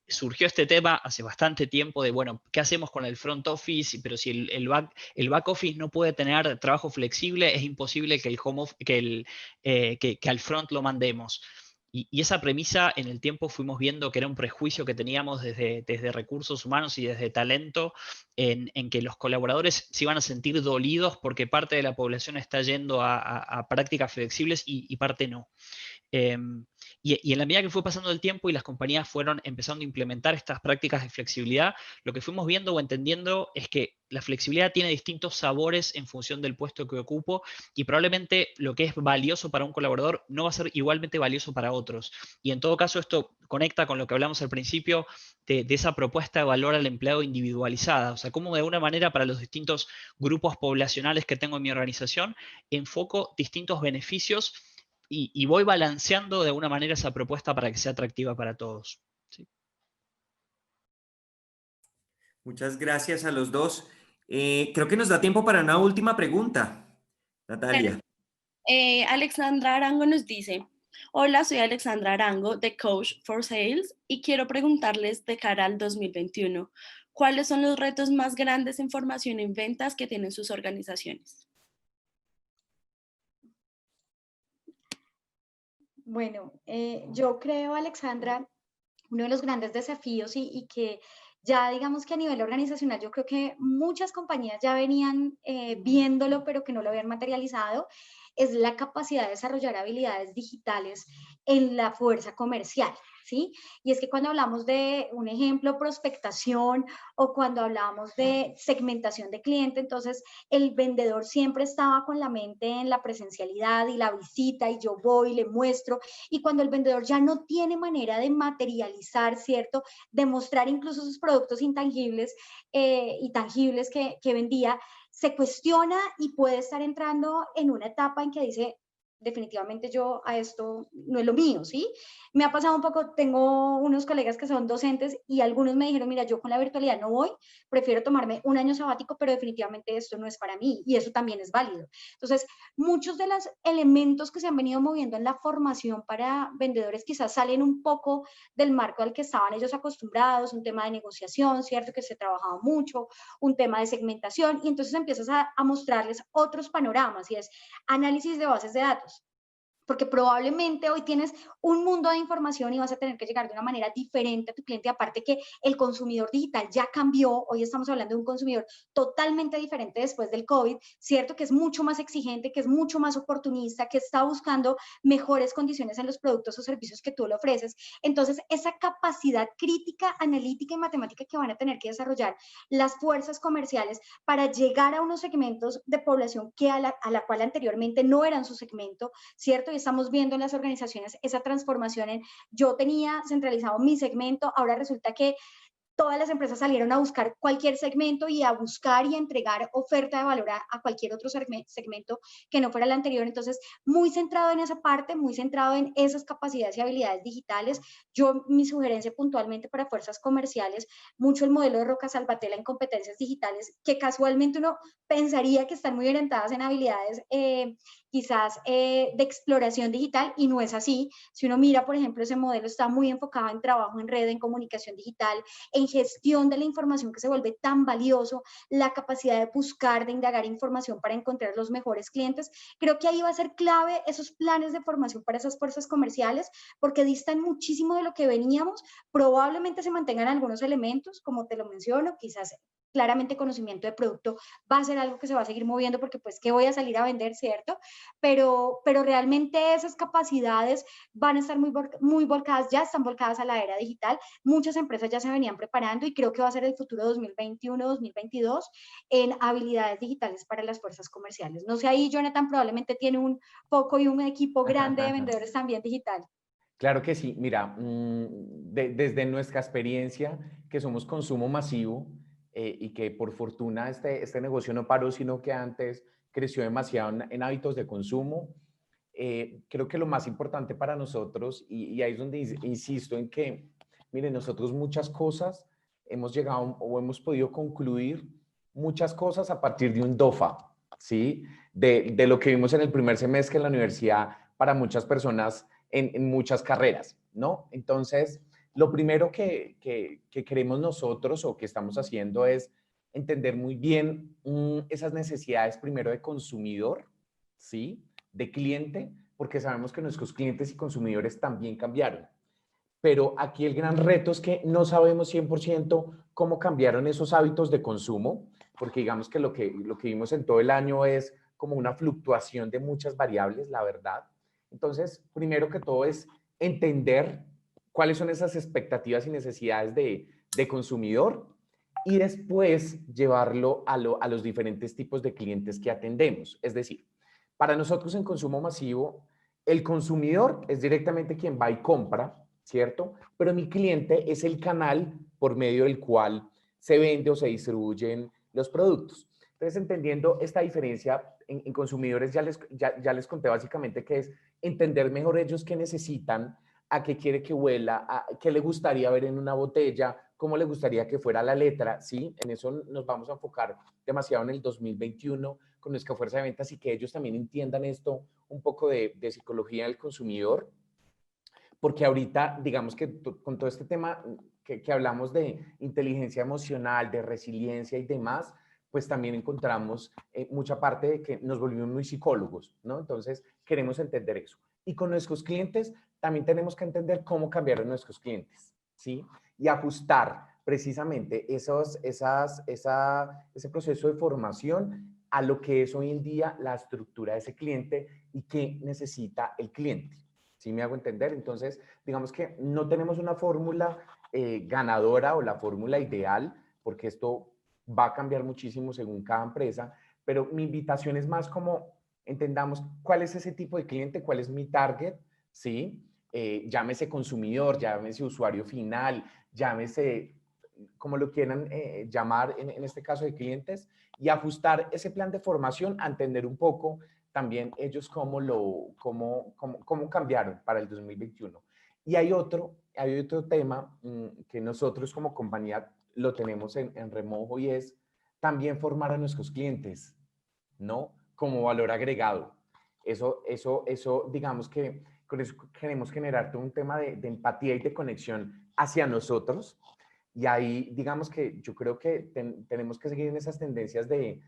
Speaker 4: surgió este tema hace bastante tiempo de, bueno, ¿qué hacemos con el front office? Pero si el back office no puede tener trabajo flexible, es imposible que, que al front lo mandemos. Y esa premisa en el tiempo fuimos viendo que era un prejuicio que teníamos desde recursos humanos y desde talento, en que los colaboradores se iban a sentir dolidos porque parte de la población está yendo a prácticas flexibles y parte no. Y en la medida que fue pasando el tiempo y las compañías fueron empezando a implementar estas prácticas de flexibilidad, lo que fuimos viendo o entendiendo es que la flexibilidad tiene distintos sabores en función del puesto que ocupo, y probablemente lo que es valioso para un colaborador no va a ser igualmente valioso para otros. Y en todo caso esto conecta con lo que hablamos al principio de esa propuesta de valor al empleado individualizada. O sea, cómo de alguna manera para los distintos grupos poblacionales que tengo en mi organización enfoco distintos beneficios y voy balanceando de alguna manera esa propuesta para que sea atractiva para todos. ¿Sí?
Speaker 2: Muchas gracias a los dos. Creo que nos da tiempo para una última pregunta. Natalia.
Speaker 6: Alexandra Arango nos dice, hola, soy Alexandra Arango de Coach for Sales y quiero preguntarles de cara al 2021, ¿cuáles son los retos más grandes en formación en ventas que tienen sus organizaciones?
Speaker 5: Bueno, yo creo, Alexandra, uno de los grandes desafíos y que ya digamos que a nivel organizacional yo creo que muchas compañías ya venían viéndolo, pero que no lo habían materializado, es la capacidad de desarrollar habilidades digitales en la fuerza comercial, ¿sí? Y es que cuando hablamos de un ejemplo, prospectación, o cuando hablamos de segmentación de cliente, entonces el vendedor siempre estaba con la mente en la presencialidad y la visita, y yo voy y le muestro, y cuando el vendedor ya no tiene manera de materializar, ¿cierto? De mostrar incluso sus productos intangibles y tangibles que vendía, se cuestiona y puede estar entrando en una etapa en que dice, definitivamente yo a esto no es lo mío, ¿sí? Me ha pasado un poco, tengo unos colegas que son docentes y algunos me dijeron, mira, yo con la virtualidad no voy, prefiero tomarme un año sabático, pero definitivamente esto no es para mí, y eso también es válido. Entonces, muchos de los elementos que se han venido moviendo en la formación para vendedores quizás salen un poco del marco al que estaban ellos acostumbrados, un tema de negociación, ¿cierto? Que se trabajaba mucho, un tema de segmentación, y entonces empiezas a mostrarles otros panoramas, y es análisis de bases de datos, porque probablemente hoy tienes un mundo de información y vas a tener que llegar de una manera diferente a tu cliente. Aparte que el consumidor digital ya cambió, hoy estamos hablando de un consumidor totalmente diferente después del COVID, ¿cierto? Que es mucho más exigente, que es mucho más oportunista, que está buscando mejores condiciones en los productos o servicios que tú le ofreces. Entonces, esa capacidad crítica, analítica y matemática que van a tener que desarrollar las fuerzas comerciales para llegar a unos segmentos de población que a la cual anteriormente no eran su segmento, ¿cierto? Y estamos viendo en las organizaciones esa transformación en yo tenía centralizado mi segmento, ahora resulta que todas las empresas salieron a buscar cualquier segmento y a buscar y entregar oferta de valor a cualquier otro segmento que no fuera el anterior. Entonces, muy centrado en esa parte, muy centrado en esas capacidades y habilidades digitales. Yo, mi sugerencia puntualmente para fuerzas comerciales, mucho el modelo de Roca Salvatella en competencias digitales, que casualmente uno pensaría que están muy orientadas en habilidades quizás de exploración digital, y no es así. Si uno mira, por ejemplo, ese modelo está muy enfocado en trabajo en red, en comunicación digital, en gestión de la información, que se vuelve tan valioso, la capacidad de buscar, de indagar información para encontrar los mejores clientes. Creo que ahí va a ser clave esos planes de formación para esas fuerzas comerciales, porque distan muchísimo de lo que veníamos. Probablemente se mantengan algunos elementos, como te lo menciono, quizás claramente conocimiento de producto va a ser algo que se va a seguir moviendo, porque pues, ¿qué voy a salir a vender, cierto? Pero realmente esas capacidades van a estar muy volcadas, ya están volcadas a la era digital. Muchas empresas ya se venían preparando, y creo que va a ser el futuro 2021-2022 en habilidades digitales para las fuerzas comerciales. No sé, ahí Jonathan probablemente tiene un foco y un equipo grande de vendedores también digital.
Speaker 3: Claro que sí. Mira, desde nuestra experiencia, que somos consumo masivo y que por fortuna este negocio no paró, sino que antes creció demasiado en hábitos de consumo, creo que lo más importante para nosotros, y ahí es donde insisto en que, miren, nosotros muchas cosas hemos llegado o hemos podido concluir muchas cosas a partir de un DOFA, ¿sí? De lo que vimos en el primer semestre en la universidad para muchas personas en muchas carreras, ¿no? Entonces, lo primero que queremos nosotros o que estamos haciendo es entender muy bien esas necesidades primero de consumidor, ¿sí? De cliente, porque sabemos que nuestros clientes y consumidores también cambiaron. Pero aquí el gran reto es que no sabemos 100% cómo cambiaron esos hábitos de consumo, porque digamos que lo que vimos en todo el año es como una fluctuación de muchas variables, la verdad. Entonces, primero que todo es entender cuáles son esas expectativas y necesidades de consumidor, y después llevarlo a los diferentes tipos de clientes que atendemos. Es decir, para nosotros en consumo masivo, el consumidor es directamente quien va y compra, ¿cierto? Pero mi cliente es el canal por medio del cual se vende o se distribuyen los productos. Entonces, entendiendo esta diferencia en consumidores, ya les conté básicamente que es entender mejor ellos qué necesitan, a qué quiere que huela, a qué le gustaría ver en una botella, cómo le gustaría que fuera la letra, ¿sí? En eso nos vamos a enfocar demasiado en el 2021 con nuestra fuerza de ventas, y que ellos también entiendan esto, un poco de psicología del consumidor, porque ahorita, digamos que con todo este tema que hablamos de inteligencia emocional, de resiliencia y demás, pues también encontramos mucha parte de que nos volvimos muy psicólogos, ¿no? Entonces, queremos entender eso. Y con nuestros clientes también tenemos que entender cómo cambiaron nuestros clientes, ¿sí? Y ajustar precisamente ese proceso de formación a lo que es hoy en día la estructura de ese cliente y qué necesita el cliente. ¿Sí me hago entender? Entonces, digamos que no tenemos una fórmula ganadora o la fórmula ideal, porque esto va a cambiar muchísimo según cada empresa, pero mi invitación es más como entendamos cuál es ese tipo de cliente, cuál es mi target, ¿sí? Llámese consumidor, llámese usuario final, llámese como lo quieran llamar en este caso de clientes, y ajustar ese plan de formación a entender un poco también ellos cómo cambiaron para el 2021. Y hay otro tema que nosotros como compañía lo tenemos en remojo y es también formar a nuestros clientes, ¿no? Como valor agregado. Eso digamos que con eso queremos generar todo un tema de empatía y de conexión hacia nosotros. Y ahí, digamos que yo creo que tenemos que seguir en esas tendencias de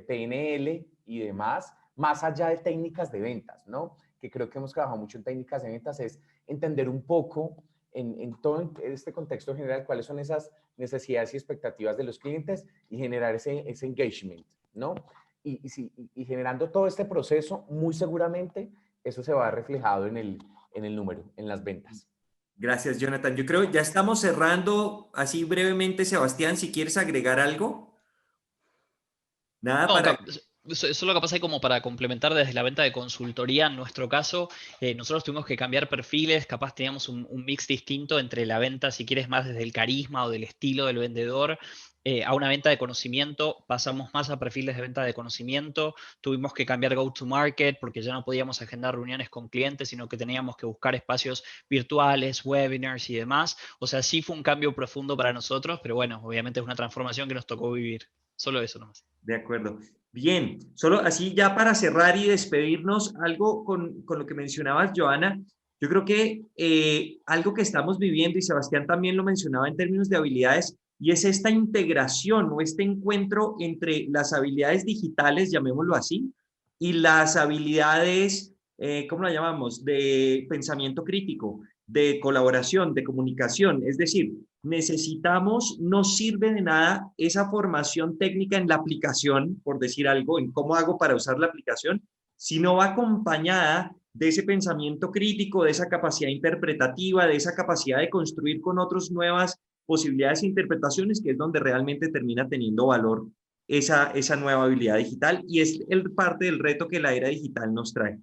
Speaker 3: PNL y demás, más allá de técnicas de ventas, ¿no? Que creo que hemos trabajado mucho en técnicas de ventas, es entender un poco en todo este contexto general cuáles son esas necesidades y expectativas de los clientes y generar ese engagement, ¿no? Y generando todo este proceso, muy seguramente eso se va a ver reflejado en el número, en las ventas.
Speaker 2: Gracias, Jonathan. Yo creo ya estamos cerrando así brevemente. Sebastián, si quieres agregar algo. Nada
Speaker 4: No,
Speaker 2: para...
Speaker 4: solo capaz hay como para complementar desde la venta de consultoría, en nuestro caso, nosotros tuvimos que cambiar perfiles, capaz teníamos un mix distinto entre la venta, si quieres, más desde el carisma o del estilo del vendedor, a una venta de conocimiento, pasamos más a perfiles de venta de conocimiento, tuvimos que cambiar go-to-market porque ya no podíamos agendar reuniones con clientes, sino que teníamos que buscar espacios virtuales, webinars y demás. O sea, sí fue un cambio profundo para nosotros, pero bueno, obviamente es una transformación que nos tocó vivir. Solo eso nomás.
Speaker 2: De acuerdo. Bien, solo así ya para cerrar y despedirnos, algo con lo que mencionabas, Joana. Yo creo que algo que estamos viviendo, y Sebastián también lo mencionaba en términos de habilidades, y es esta integración o este encuentro entre las habilidades digitales, llamémoslo así, y las habilidades, ¿cómo lo llamamos? De pensamiento crítico, de colaboración, de comunicación. Es decir, necesitamos, no sirve de nada esa formación técnica en la aplicación, por decir algo, en cómo hago para usar la aplicación, si no va acompañada de ese pensamiento crítico, de esa capacidad interpretativa, de esa capacidad de construir con otros nuevas posibilidades e interpretaciones, que es donde realmente termina teniendo valor esa nueva habilidad digital, y es parte del reto que la era digital nos trae.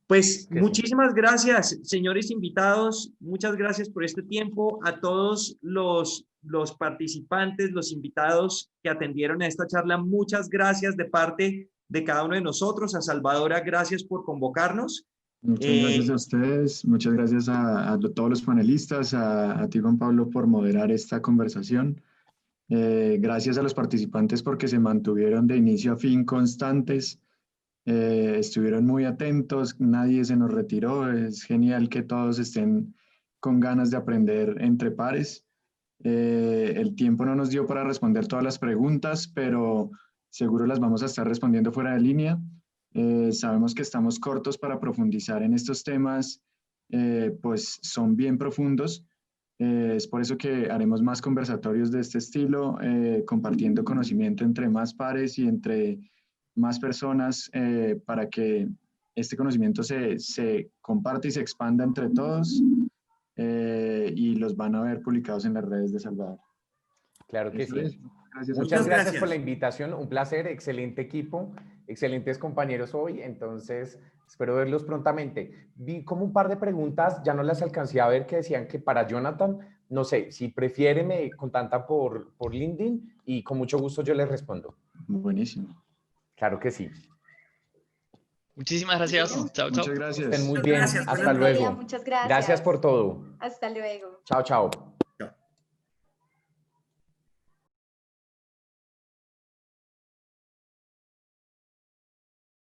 Speaker 2: Pues muchísimas gracias, señores invitados. Muchas gracias por este tiempo. A todos los participantes, los invitados que atendieron a esta charla, muchas gracias de parte de cada uno de nosotros. A Salvadora, gracias por convocarnos.
Speaker 1: Muchas gracias a ustedes, muchas gracias a todos los panelistas, a ti, Juan Pablo, por moderar esta conversación. Gracias a los participantes porque se mantuvieron de inicio a fin constantes. Estuvieron muy atentos, nadie se nos retiró, es genial que todos estén con ganas de aprender entre pares. El tiempo no nos dio para responder todas las preguntas, pero seguro las vamos a estar respondiendo fuera de línea. Sabemos que estamos cortos para profundizar en estos temas, pues son bien profundos. Es por eso que haremos más conversatorios de este estilo, compartiendo conocimiento entre más pares y entre más personas para que este conocimiento se comparte y se expanda entre todos y los van a ver publicados en las redes de Salvador.
Speaker 3: Claro que sí.
Speaker 1: Gracias.
Speaker 3: Muchas gracias por la invitación, un placer, excelente equipo, excelentes compañeros hoy, entonces espero verlos prontamente. Vi como un par de preguntas, ya no las alcancé a ver, que decían que para Jonathan, no sé, si prefiere me contactan por LinkedIn y con mucho gusto yo les respondo.
Speaker 1: Buenísimo.
Speaker 3: Claro que sí.
Speaker 4: Muchísimas gracias. Chao, chao.
Speaker 1: Muchas gracias.
Speaker 3: Estén muy bien.
Speaker 2: Gracias.
Speaker 3: Hasta luego.
Speaker 5: Muchas gracias.
Speaker 3: Gracias por todo.
Speaker 5: Hasta luego.
Speaker 3: Chao, chao.